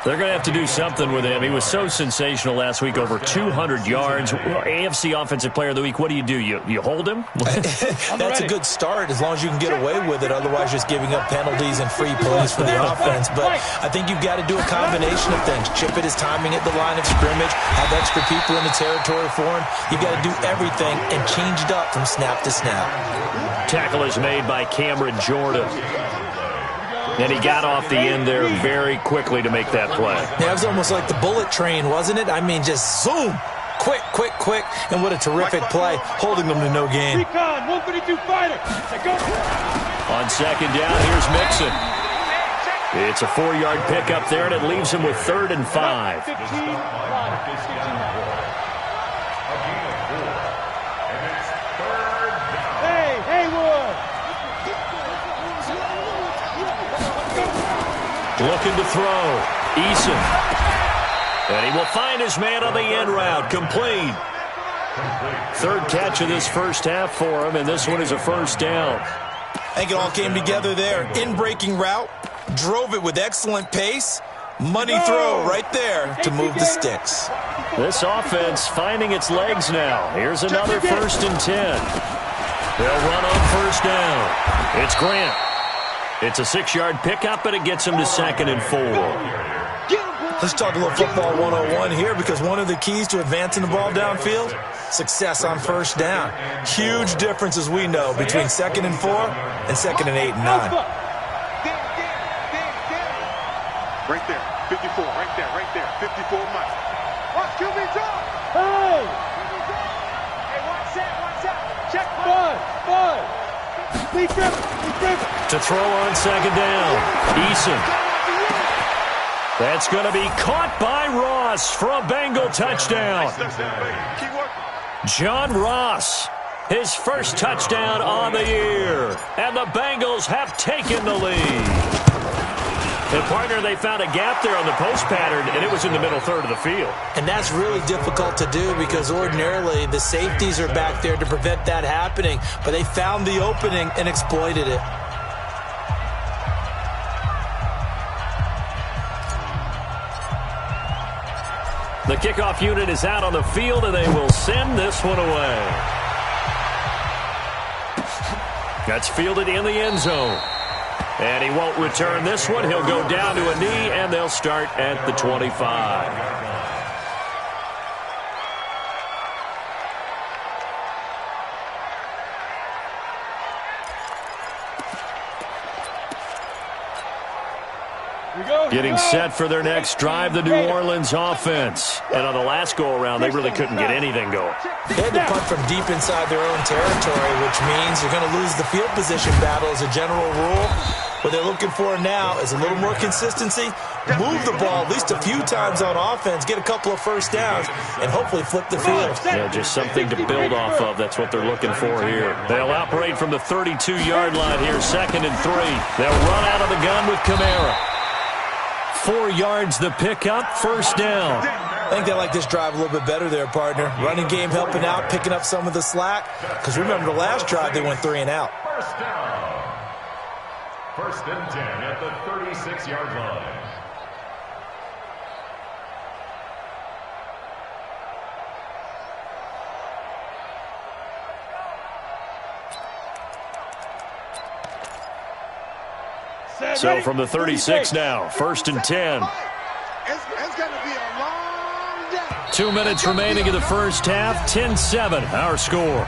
They're going to have to do something with him. He was so sensational last week, over 200 yards. AFC Offensive Player of the Week, what do? You hold him? That's a good start as long as you can get away with it. Otherwise, just giving up penalties and free plays for the offense. But I think you've got to do a combination of things. Chip at his timing at the line of scrimmage, have extra people in the territory for him. You've got to do everything and change it up from snap to snap. Tackle is made by Cameron Jordan. And he got off the end there very quickly to make that play. Yeah, it was almost like the bullet train, wasn't it? I mean, just zoom. Quick, quick, quick. And what a terrific play, holding them to no gain. Recon, 132 fighter. On second down, here's Mixon. It's a 4-yard pickup there, and it leaves him with 3rd and 5. Hey, Haywood. Looking to throw. Eason. And he will find his man on the end route. Complete. 3rd catch of this first half for him, and this one is a first down. I think it all came together there. In-breaking route. Drove it with excellent pace. Money throw right there to move the sticks. This offense finding its legs now. Here's another 1st and 10. They'll run on first down. It's Grant. It's a 6-yard pickup, but it gets him to 2nd and 4. Let's talk a little football 101 here, because one of the keys to advancing the ball downfield, success on first down. Huge difference, as we know, between 2nd and 4 and 2nd and 8 and 9. Right there, 54, right there, 54 Mike. Watch QB drop. Hey! Hey, watch that. Check Bud. To throw on second down. Eason. That's going to be caught by Ross for a Bengal touchdown. John Ross, his first touchdown on the year. And the Bengals have taken the lead. And, partner, they found a gap there on the post pattern, and it was in the middle 3rd of the field. And that's really difficult to do, because ordinarily the safeties are back there to prevent that happening. But they found the opening and exploited it. The kickoff unit is out on the field, and they will send this one away. That's fielded in the end zone. And he won't return this one. He'll go down to a knee, and they'll start at the 25. Getting set for their next drive, the New Orleans offense. And on the last go-around, they really couldn't get anything going. They had to punt from deep inside their own territory, which means they're going to lose the field position battle as a general rule. What they're looking for now is a little more consistency, move the ball at least a few times on offense, get a couple of first downs, and hopefully flip the field. Yeah, just something to build off of. That's what they're looking for here. They'll operate from the 32-yard line here, 2nd and 3. They'll run out of the gun with Kamara. 4 yards the pickup, first down. I think they like this drive a little bit better there, partner. Running game helping out, picking up some of the slack. Because remember, the last drive, they went 3 and out. First down. 1st and 10 at the 36-yard line. So from the 36 now, 1st and 10. It's going to be a long day. 2 minutes remaining in the first half, 10-7, our score.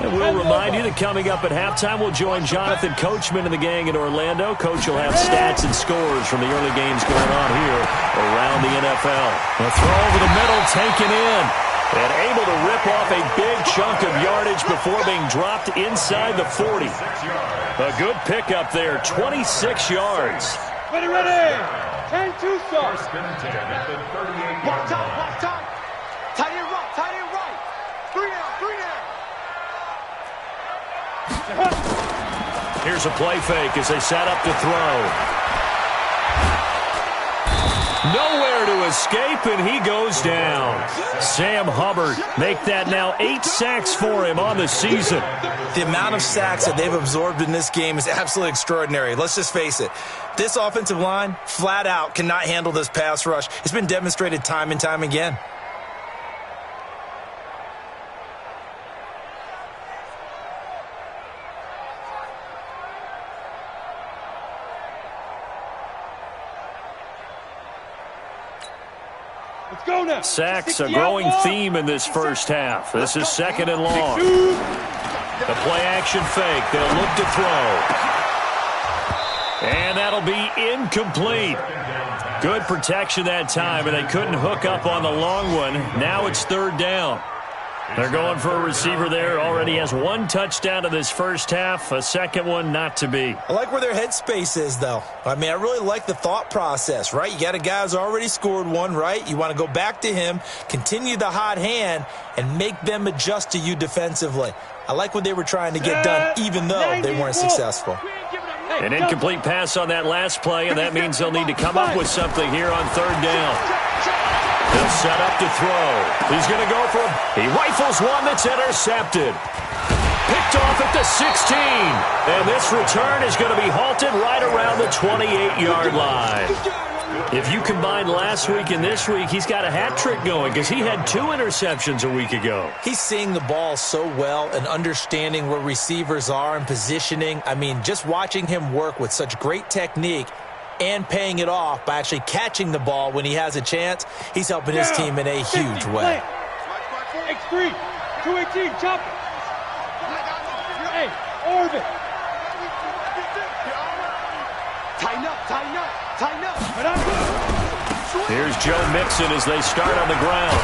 And we'll remind you that coming up at halftime, we'll join Jonathan Coachman and the gang in Orlando. Coach will have stats and scores from the early games going on here around the NFL. A throw over the middle, taken in. And able to rip off a big chunk of yardage before being dropped inside the 40. A good pickup there, 26 yards. Ready. 10-2 start. 1st and 10 at the 38-yard line. Block time. Tight end right. 3 down. Here's Here's a play fake as they set up to throw. Nowhere to escape, and he goes down. Sam Hubbard make that now 8 sacks for him on the season. The amount of sacks that they've absorbed in this game is absolutely extraordinary. Let's just face it. This offensive line, flat out, cannot handle this pass rush. It's been demonstrated time and time again. Sacks, a growing theme in this first half. This is 2nd and long. The play-action fake. They'll look to throw. And that'll be incomplete. Good protection that time, and they couldn't hook up on the long one. Now it's 3rd down. They're going for a receiver there. Already has 1 touchdown in this first half. A second one not to be. I like where their headspace is, though. I mean, I really like the thought process, right? You got a guy who's already scored 1, right? You want to go back to him, continue the hot hand, and make them adjust to you defensively. I like what they were trying to get done, even though they weren't successful. An incomplete pass on that last play, and that means they'll need to come up with something here on 3rd down. He'll set up to throw. He's going to go for it. He rifles one that's intercepted. Picked off at the 16. And this return is going to be halted right around the 28-yard line. If you combine last week and this week, he's got a hat trick going because he had 2 interceptions a week ago. He's seeing the ball so well and understanding where receivers are and positioning. I mean, just watching him work with such great technique and paying it off by actually catching the ball when he has a chance, he's helping his team in a huge way. X3, 218, chop it. Hey, orbit. Tighten up, tighten up, tighten up. Here's Joe Mixon as they start on the ground.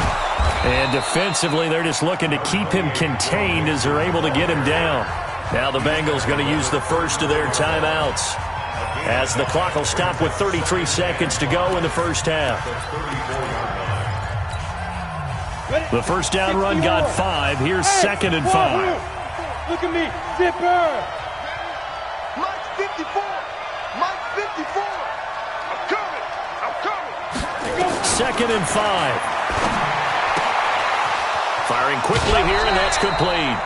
And defensively, they're just looking to keep him contained as they're able to get him down. Now the Bengals going to use the first of their timeouts, as the clock will stop with 33 seconds to go in the first half. The first down run got 5. Here's 2nd and 5. Look at me, zipper. Mike's 54. Mike's 54. I'm coming. I'm coming. 2nd and 5. Firing quickly here, and that's complete.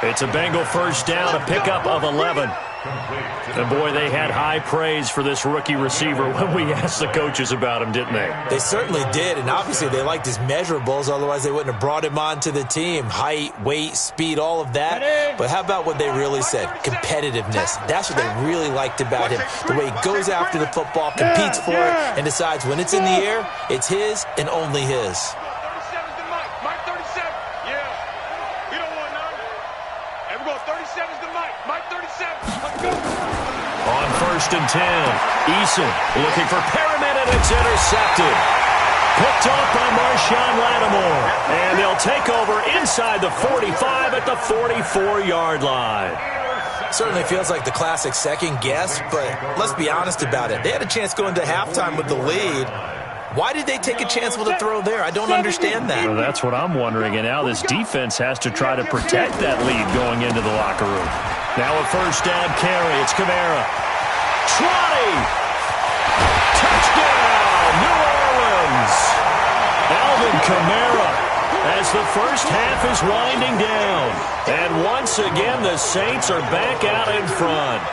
It's a Bengal first down, a pickup of 11. And boy, they had high praise for this rookie receiver when we asked the coaches about him, didn't they? They certainly did, and obviously they liked his measurables, otherwise they wouldn't have brought him onto the team. Height, weight, speed, all of that. But how about what they really said? Competitiveness. That's what they really liked about him. The way he goes after the football, competes for it, and decides when it's in the air, it's his and only his. On 1st and 10, Eason looking for Perriman, and it's intercepted. Picked off by Marshawn Lattimore. And they'll take over inside the 45 at the 44-yard line. Certainly feels like the classic second guess, but let's be honest about it. They had a chance going to halftime with the lead. Why did they take a chance with a throw there? I don't understand that. Well, that's what I'm wondering. And now this defense has to try to protect that lead going into the locker room. Now a first down carry. It's Kamara. Trotty! Touchdown, New Orleans! Alvin Kamara, as the first half is winding down. And once again, the Saints are back out in front.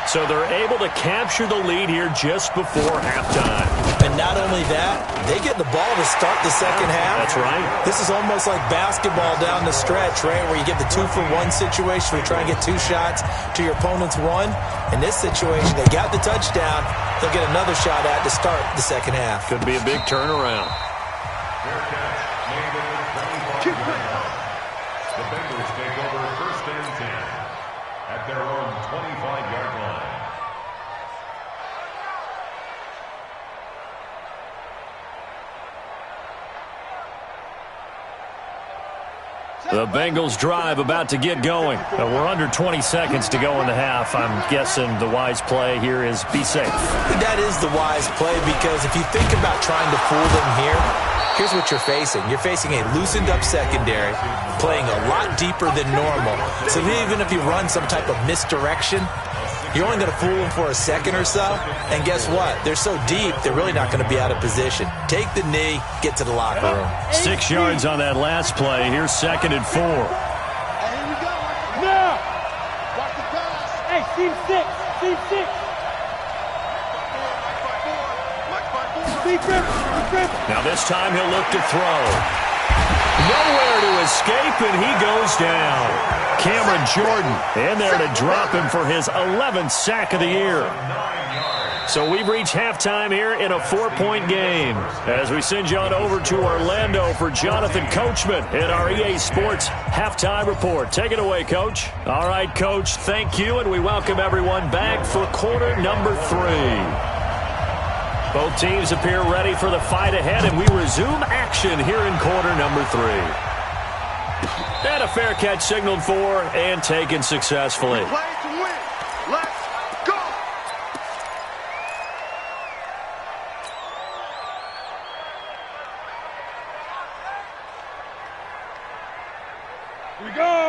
So they're able to capture the lead here just before halftime. And not only that, they get the ball to start the second half. That's right. This is almost like basketball down the stretch, right, where you get the 2-for-1 situation where you try and get 2 shots to your opponent's 1. In this situation, they got the touchdown. They'll get another shot at to start the second half. Could be a big turnaround. The Bengals take over 1st and 10 at their own 25-yard line. The Bengals drive about to get going. We're under 20 seconds to go in the half. I'm guessing the wise play here is be safe. That is the wise play, because if you think about trying to fool them here, here's what you're facing. You're facing a loosened-up secondary, playing a lot deeper than normal. So even if you run some type of misdirection, you're only going to fool them for a second or so. And guess what? They're so deep, they're really not going to be out of position. Take the knee, get to the locker room. 6 yards on that last play. Here's 2nd and 4. Here we go. Now. Watch the pass. Hey, team 6. Team 6. Now this time he'll look to throw. Nowhere to escape, and he goes down. Cameron Jordan in there to drop him for his 11th sack of the year. So we've reached halftime here in a 4-point game as we send you on over to Orlando for Jonathan Coachman in our EA Sports Halftime Report. Take it away, Coach. All right, Coach, thank you, and we welcome everyone back for quarter number 3. Both teams appear ready for the fight ahead, and we resume action here in quarter number 3. And a fair catch signaled for and taken successfully. Play to win. Let's go.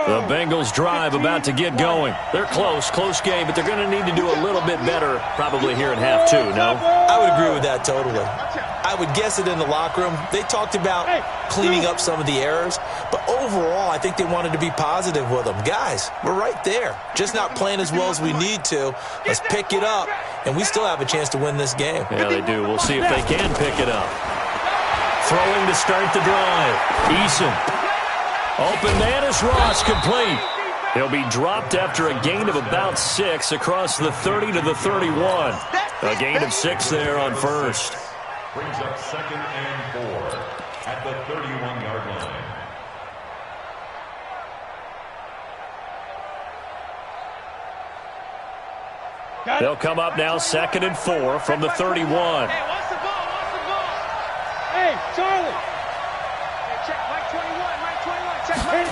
The Bengals drive about to get going. They're close game, but they're going to need to do a little bit better probably here in half 2, no? I would agree with that totally. I would guess it in the locker room. They talked about cleaning up some of the errors, but overall I think they wanted to be positive with them. Guys, we're right there. Just not playing as well as we need to. Let's pick it up, and we still have a chance to win this game. Yeah, they do. We'll see if they can pick it up. Throwing to start the drive. Eason. Open man is Ross, complete. He'll be dropped after a gain of about 6 across the 30 to the 31. A gain of 6 there on first. Brings up 2nd and 4 at the 31-yard line. They'll come up now 2nd and 4 from the 31. Hey, what's the ball? Hey, Charlie. Hey, check Mike 21. Mike 21. Check Mike.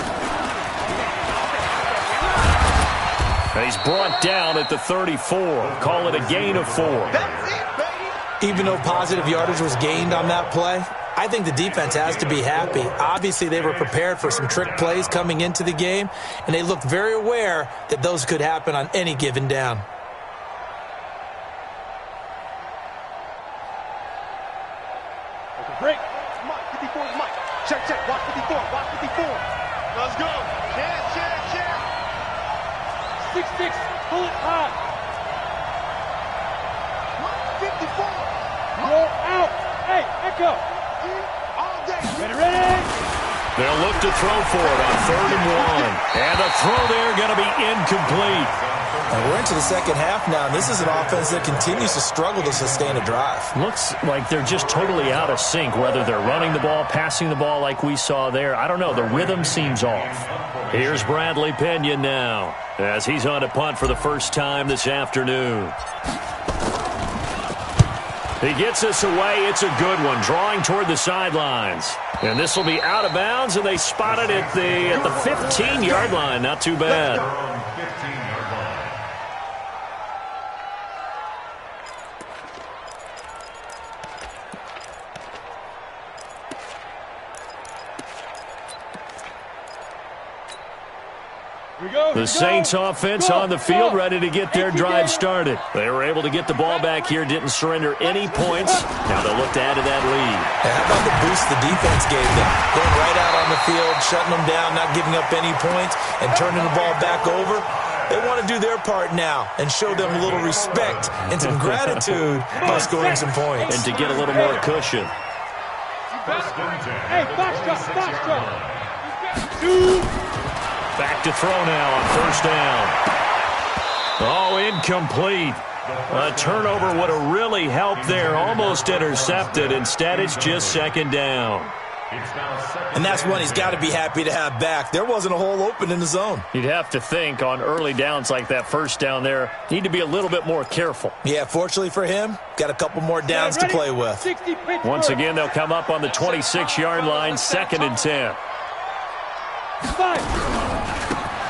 He's brought down at the 34. Call it a gain of 4. That's it, baby. Even though positive yardage was gained on that play, I think the defense has to be happy. Obviously, they were prepared for some trick plays coming into the game, and they looked very aware that those could happen on any given down. Break. Mike, 54 is Mike. Check. Watch 54. Watch 54. Let's go. Check. 6-6. Pull it high. 54. Roll out. Hey, echo. All day. Ready. They'll look to throw for it on 3rd and 1. And the throw there going to be incomplete. And we're into the second half now, and this is an offense that continues to struggle to sustain a drive. Looks like they're just totally out of sync, whether they're running the ball, passing the ball like we saw there. I don't know. The rhythm seems off. Here's Bradley Pena now as he's on a punt for the first time this afternoon. He gets us away. It's a good one, drawing toward the sidelines. And this will be out of bounds, and they spot it at the 15-yard line. Not too bad. The Saints offense on the field, ready to get their drive started. They were able to get the ball back here, didn't surrender any points. Now they'll look to add to that lead. And how about the boost the defense gave them? Going right out on the field, shutting them down, not giving up any points, and turning the ball back over. They want to do their part now and show them a little respect and some gratitude by scoring some points. And to get a little more cushion. Hey, box truck. Back to throw now on 1st down. Oh, incomplete. A turnover would have really helped there. Almost intercepted. Instead, it's just 2nd down. And that's one he's got to be happy to have back. There wasn't a hole open in the zone. You'd have to think on early downs like that 1st down there, need to be a little bit more careful. Yeah, fortunately for him, got a couple more downs to play with. Once again, they'll come up on the 26-yard line, 2nd and 10.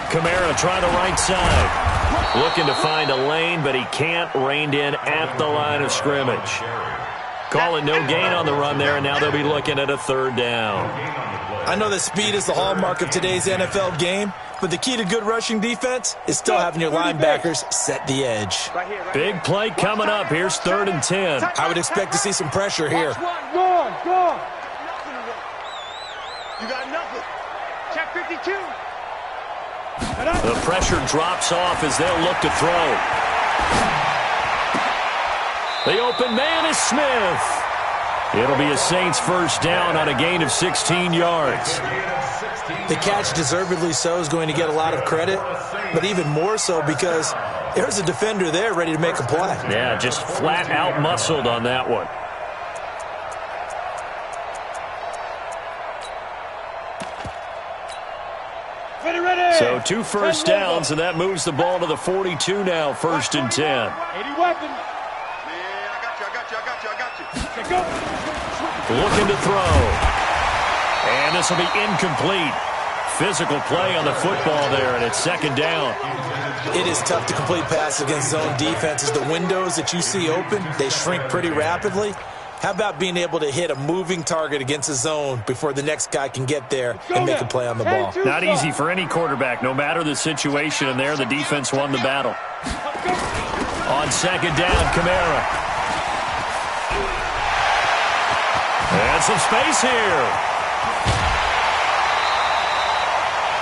Kamara trying the right side. Looking to find a lane, but he can't. Reined in at the line of scrimmage. Call it no gain on the run there, and now they'll be looking at a third down. I know that speed is the hallmark of today's NFL game, but the key to good rushing defense is still having your linebackers set the edge. Big play coming up. Here's 3rd and 10. I would expect to see some pressure here. Go. You got nothing. Check 52. The pressure drops off as they'll look to throw. The open man is Smith. It'll be a Saints first down on a gain of 16 yards. The catch, deservedly so, is going to get a lot of credit, but even more so because there's a defender there ready to make a play. Yeah, just flat out muscled on that one. Ready. So 2 first downs, and that moves the ball to the 42 now, 1st and 10. 80 weapons. Looking to throw. And this will be incomplete. Physical play on the football there, and it's 2nd down. It is tough to complete passes against zone defenses. The windows that you see open, they shrink pretty rapidly. How about being able to hit a moving target against a zone before the next guy can get there and make a play on the ball? Not easy for any quarterback, no matter the situation, and there the defense won the battle. On 2nd down, Kamara. And some space here.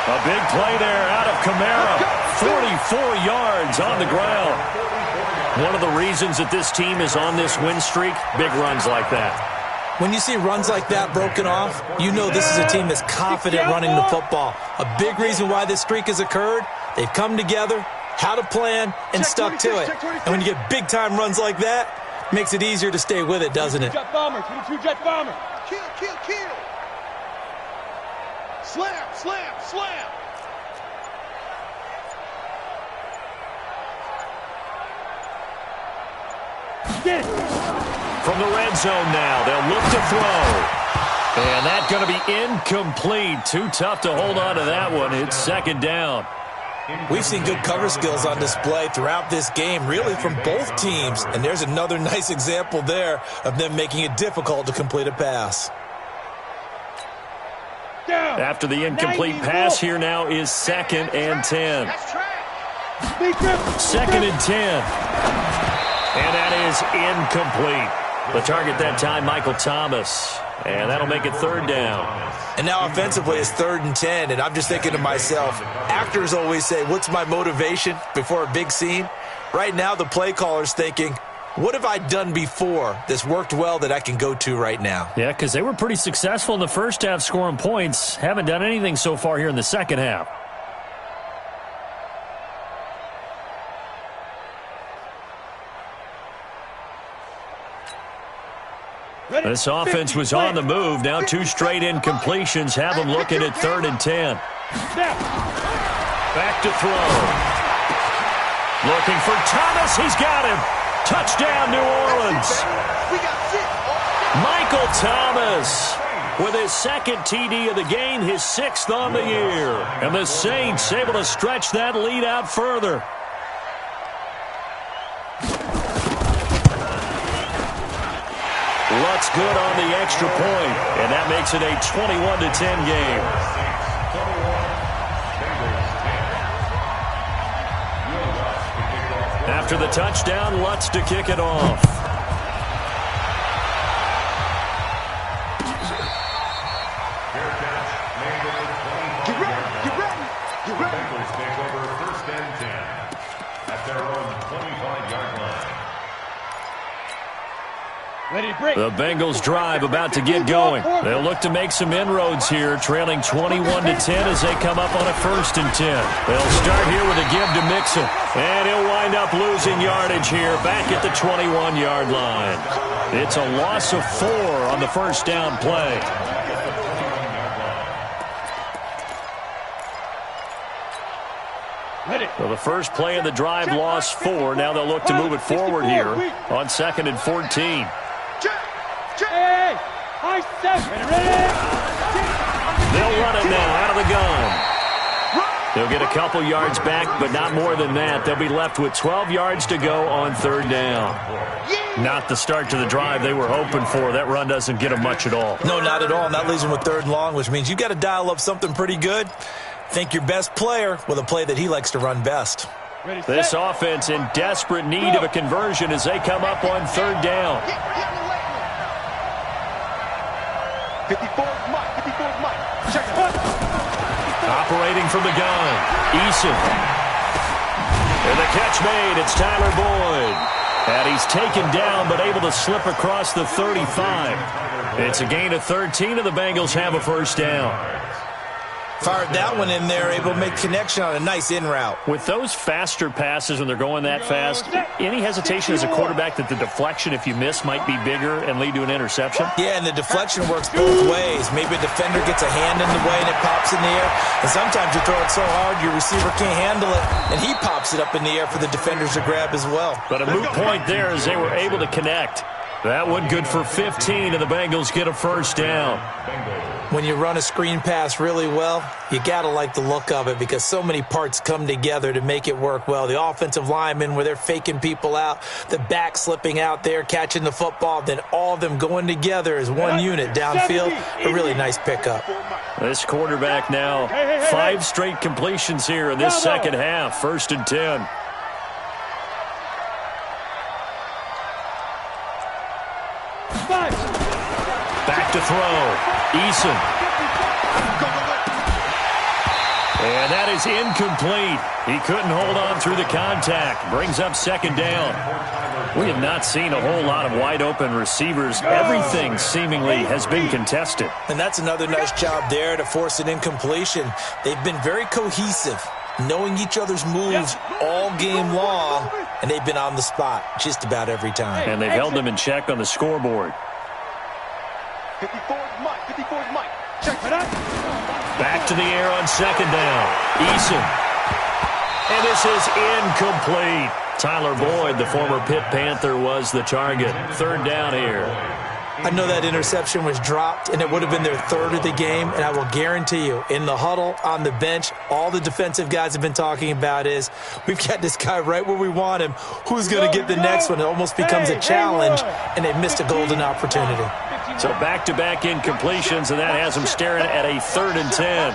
A big play there out of Kamara. 44 yards on the ground. One of the reasons that this team is on this win streak, big runs like that. When you see runs like that broken off, you know this is a team that's confident running the football. A big reason why this streak has occurred, they've come together, had a plan, and stuck to it. And when you get big-time runs like that, it makes it easier to stay with it, doesn't it? Jet bomber, 22 jet bomber. Kill. Slam. From the red zone now, they'll look to throw. And that's going to be incomplete. Too tough to hold on to that one. It's 2nd down. We've seen good cover skills on display throughout this game, really from both teams. And there's another nice example there of them making it difficult to complete a pass. After the incomplete pass, here now is 2nd and 10. 2nd and 10. And that is incomplete. The target that time, Michael Thomas. And that'll make it 3rd down. And now offensively, it's 3rd and 10. And I'm just thinking to myself, actors always say, what's my motivation before a big scene? Right now, the play caller's thinking, what have I done before that's worked well that I can go to right now? Yeah, because they were pretty successful in the first half scoring points. Haven't done anything so far here in the second half. This offense was on the move. Now 2 straight incompletions have them looking at 3rd and 10. Back to throw. Looking for Thomas. He's got him. Touchdown, New Orleans. Michael Thomas with his 2nd TD of the game, his 6th on the year. And the Saints able to stretch that lead out further. Lutz good on the extra point, and that makes it a 21-10 game. After the touchdown, Lutz to kick it off. Get ready. Bengals take over 1st and 10 at their own 25-yard line. The Bengals drive about to get going. They'll look to make some inroads here, trailing 21-10 as they come up on a 1st and 10. They'll start here with a give to Mixon, and he'll wind up losing yardage here back at the 21-yard line. It's a loss of 4 on the 1st down play. So the first play of the drive lost 4. Now they'll look to move it forward here on 2nd and 14. They'll run it now out of the gun. They'll They'll get a couple yards back, but not more than that. They'll be left with 12 yards to go on third down. Not the start to the drive they were hoping for. That run doesn't get them much at all. No, not at all. And that leaves them with third and long, which means you've got to dial up something pretty good. Think your best player with a play that he likes to run best. This offense in desperate need of a conversion as they come up on third down. 54's Mike. 54's Mike. Check it. Operating from the gun, Eason. And the catch made, it's Tyler Boyd. And he's taken down but able to slip across the 35. It's a gain of 13 and the Bengals have a first down. Fired that one in there, able to make connection on a nice in route. With those faster passes when they're going that fast, any hesitation as a quarterback that the deflection, if you miss, might be bigger and lead to an interception? Yeah, and the deflection works both ways. Maybe a defender gets a hand in the way and it pops in the air. And sometimes you throw it so hard your receiver can't handle it, and he pops it up in the air for the defenders to grab as well. But a moot point there as they were able to connect. That one good for 15, and the Bengals get a first down. When you run a screen pass really well, you got to like the look of it because so many parts come together to make it work well. The offensive linemen where they're faking people out, the back slipping out there, catching the football, then all of them going together as one unit downfield. A really nice pickup. This quarterback now, 5 straight completions here in this second half, 1st and 10. Back to throw. Eason. And that is incomplete. He couldn't hold on through the contact. Brings up second down. We have not seen a whole lot of wide-open receivers. Everything seemingly has been contested. And that's another nice job there to force an incompletion. They've been very cohesive, knowing each other's moves all game long, and they've been on the spot just about every time. And they've held them in check on the scoreboard. 54's Mike. 54's Mike. Check it out. Back to the air on second down. Eason. And this is incomplete. Tyler Boyd, the former Pitt Panther, was the target. Third down here. I know that interception was dropped, and it would have been their third of the game, and I will guarantee you, in the huddle, on the bench, all the defensive guys have been talking about is, we've got this guy right where we want him. Who's going to get the next one? It almost becomes a challenge, and they've missed a golden opportunity. So back-to-back incompletions, and that has them staring at a 3rd and 10.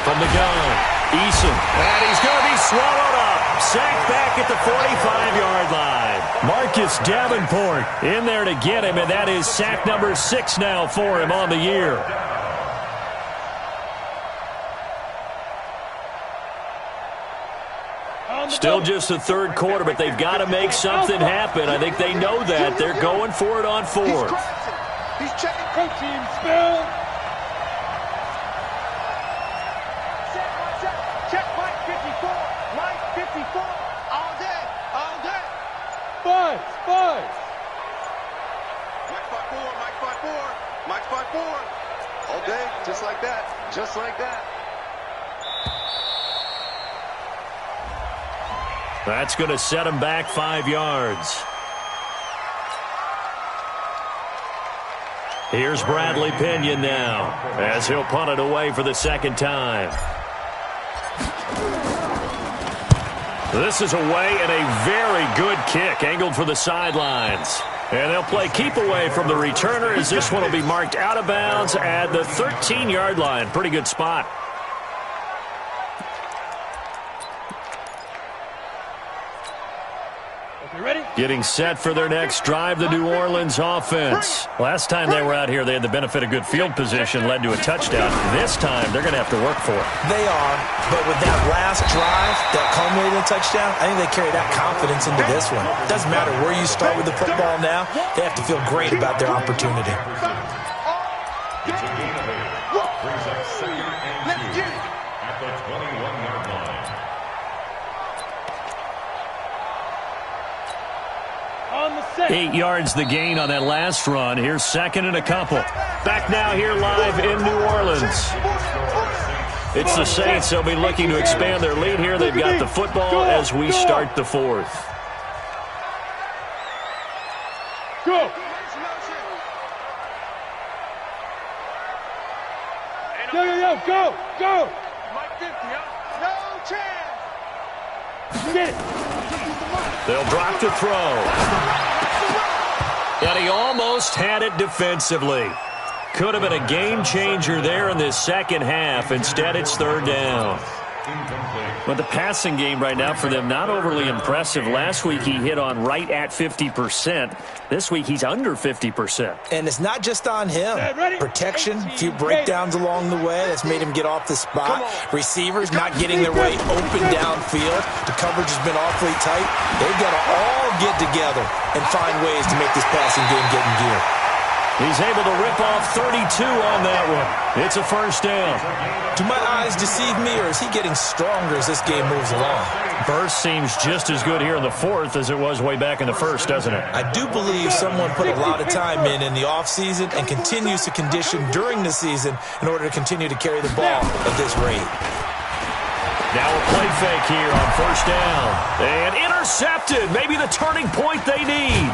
From the gun, Eason. And he's going to be swallowed up. Sacked back at the 45-yard line. Marcus Davenport in there to get him, and that is sack number 6 now for him on the year. Still just the third quarter, but they've got to make something happen. I think they know that. They're going for it on 4th. He's checking coaching spill. Check Mike 54. Mike 54. All day. All day. Five. Mike 54. Mike 54. Mike 54. All day. Just like that. Just like that. That's going to set him back 5 yards. Here's Bradley Pinion now as he'll punt it away for the second time. This is away and a very good kick angled for the sidelines. And they'll play keep away from the returner as this one will be marked out of bounds at the 13-yard line. Pretty good spot. Getting set for their next drive, the New Orleans offense. Last time they were out here, they had the benefit of good field position, led to a touchdown. This time, they're going to have to work for it. They are, but with that last drive that culminated in a touchdown, I think they carry that confidence into this one. It doesn't matter where you start with the football now. They have to feel great about their opportunity. At the 21-yard line. 8 yards the gain on that last run. Here's second and a couple. Back now here live in New Orleans. It's the Saints. They'll be looking to expand their lead here. They've got the football as we start the 4th. Go. Go, go, go! Mike 50, huh? No chance! Get it! They'll drop to throw. And he almost had it defensively. Could have been a game changer there in this second half. Instead, it's third down. But the passing game right now for them, not overly impressive. Last week he hit on right at 50%. This week he's under 50%. And it's not just on him. Protection, a few breakdowns along the way. That's made him get off the spot. Receivers not getting their way open downfield. The coverage has been awfully tight. They've got to all get together and find ways to make this passing game get in gear. He's able to rip off 32 on that one. It's a first down. Do my eyes deceive me, or is he getting stronger as this game moves along? Burst seems just as good here in the fourth as it was way back in the first, doesn't it? I do believe someone put a lot of time in the offseason and continues to condition during the season in order to continue to carry the ball at this rate. Now a play fake here on first down. And intercepted. Maybe the turning point they need.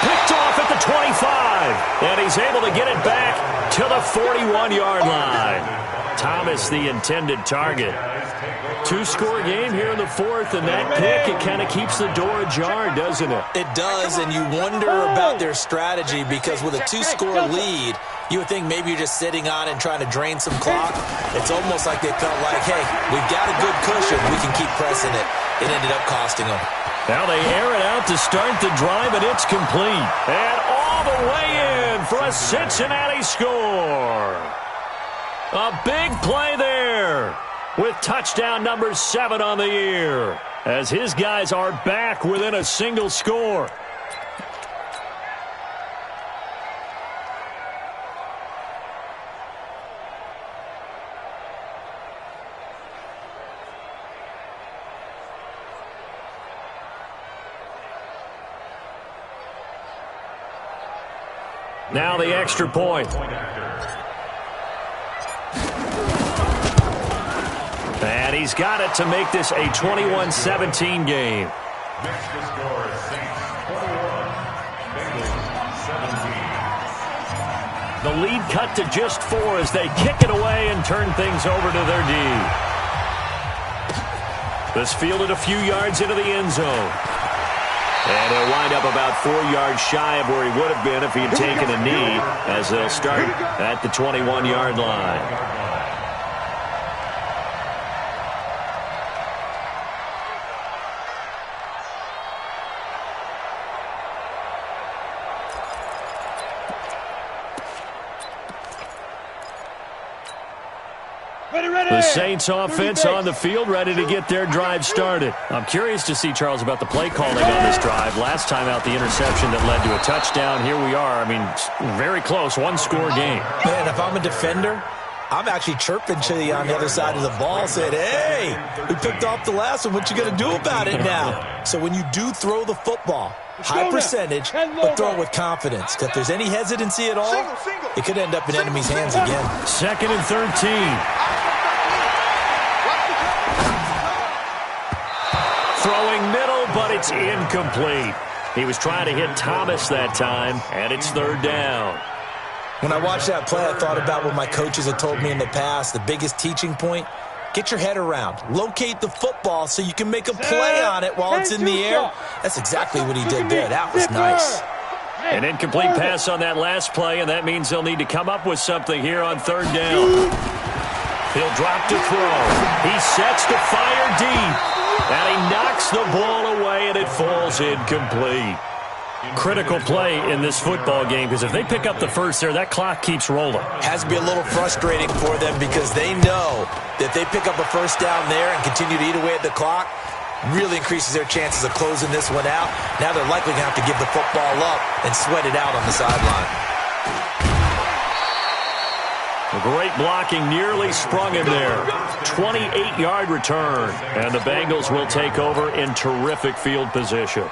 Picked off at the 25. And he's able to get it back to the 41-yard line. Thomas, the intended target. Two-score game here in the fourth, and that pick, it kind of keeps the door ajar, doesn't it? It does, and you wonder about their strategy because with a two-score lead, you would think maybe you're just sitting on and trying to drain some clock. It's almost like they felt like, hey, we've got a good cushion. We can keep pressing it. It ended up costing them. Now they air it out to start the drive, and it's complete. And all the way in for a Cincinnati score. A big play there with touchdown number 7 on the year as his guys are back within a single score. Now the extra point. And he's got it to make this a 21-17 game. Next to score is Saints 21, Bengals 17. The lead cut to just 4 as they kick it away and turn things over to their D. This fielded a few yards into the end zone. And he'll wind up about 4 yards shy of where he would have been if he had taken a knee, as they'll start at the 21-yard line. The Saints offense on the field, ready to get their drive started. I'm curious to see, Charles, about the play calling on this drive. Last time out, the interception that led to a touchdown. Here we are. I mean, very close, one-score game. Man, if I'm a defender, I'm actually chirping to you on the other side of the ball, saying, hey, we picked off the last one. What you going to do about it now? So when you do throw the football, high percentage, but throw it with confidence. If there's any hesitancy at all, it could end up in enemy's hands again. 2nd and 13. Throwing middle, but it's incomplete. He was trying to hit Thomas that time, and it's 3rd down. When I watched that play, I thought about what my coaches had told me in the past. The biggest teaching point, get your head around. Locate the football so you can make a play on it while it's in the air. That's exactly what he did there. That was nice. An incomplete pass on that last play, and that means they'll need to come up with something here on 3rd down. He'll drop to throw. He sets to fire deep. And he knocks the ball away, and it falls incomplete. Critical play in this football game, because if they pick up the first there, that clock keeps rolling. Has to be a little frustrating for them because they know that they pick up a first down there and continue to eat away at the clock, really increases their chances of closing this one out. Now they're likely going to have to give the football up and sweat it out on the sideline. Great blocking, nearly sprung him there. 28-yard return, and the Bengals will take over in terrific field position.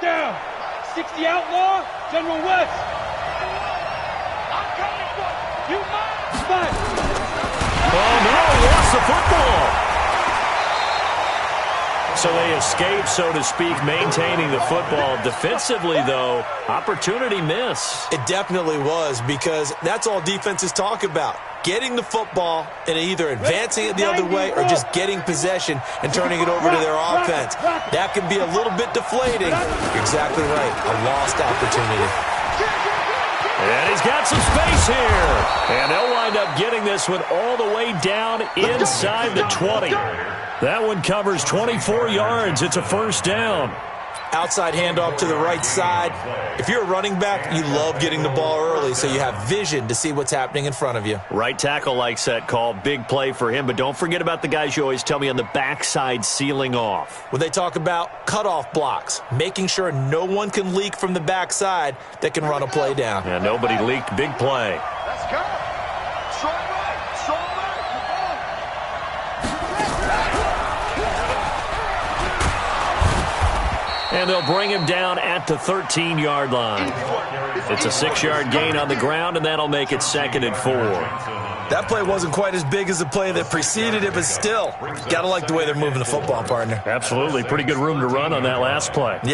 Down, 60 outlaw, General West. I'm coming for you, man. Oh, no, lost the football. So they escape, so to speak, maintaining the football. Defensively, though, opportunity miss. It definitely was, because that's all defenses talk about. Getting the football and either advancing it the other way or just getting possession and turning it over to their offense. That can be a little bit deflating. You're exactly right. A lost opportunity. And he's got some space here. And they'll wind up getting this one all the way down inside the 20. That one covers 24 yards. It's a first down. Outside handoff to the right side. If you're a running back, you love getting the ball early so you have vision to see what's happening in front of you. Right tackle likes that call. Big play for him. But don't forget about the guys you always tell me on the backside sealing off. When they talk about cutoff blocks, making sure no one can leak from the backside that can run a play down. Yeah, nobody leaked. Big play. Let's go. Strong right. Strong right. And they'll bring him down at the 13-yard line. It's a 6-yard gain on the ground, and that'll make it 2nd and 4. That play wasn't quite as big as the play that preceded it, but still, got to like the way they're moving the football, partner. Absolutely. Pretty good room to run on that last play. Yeah,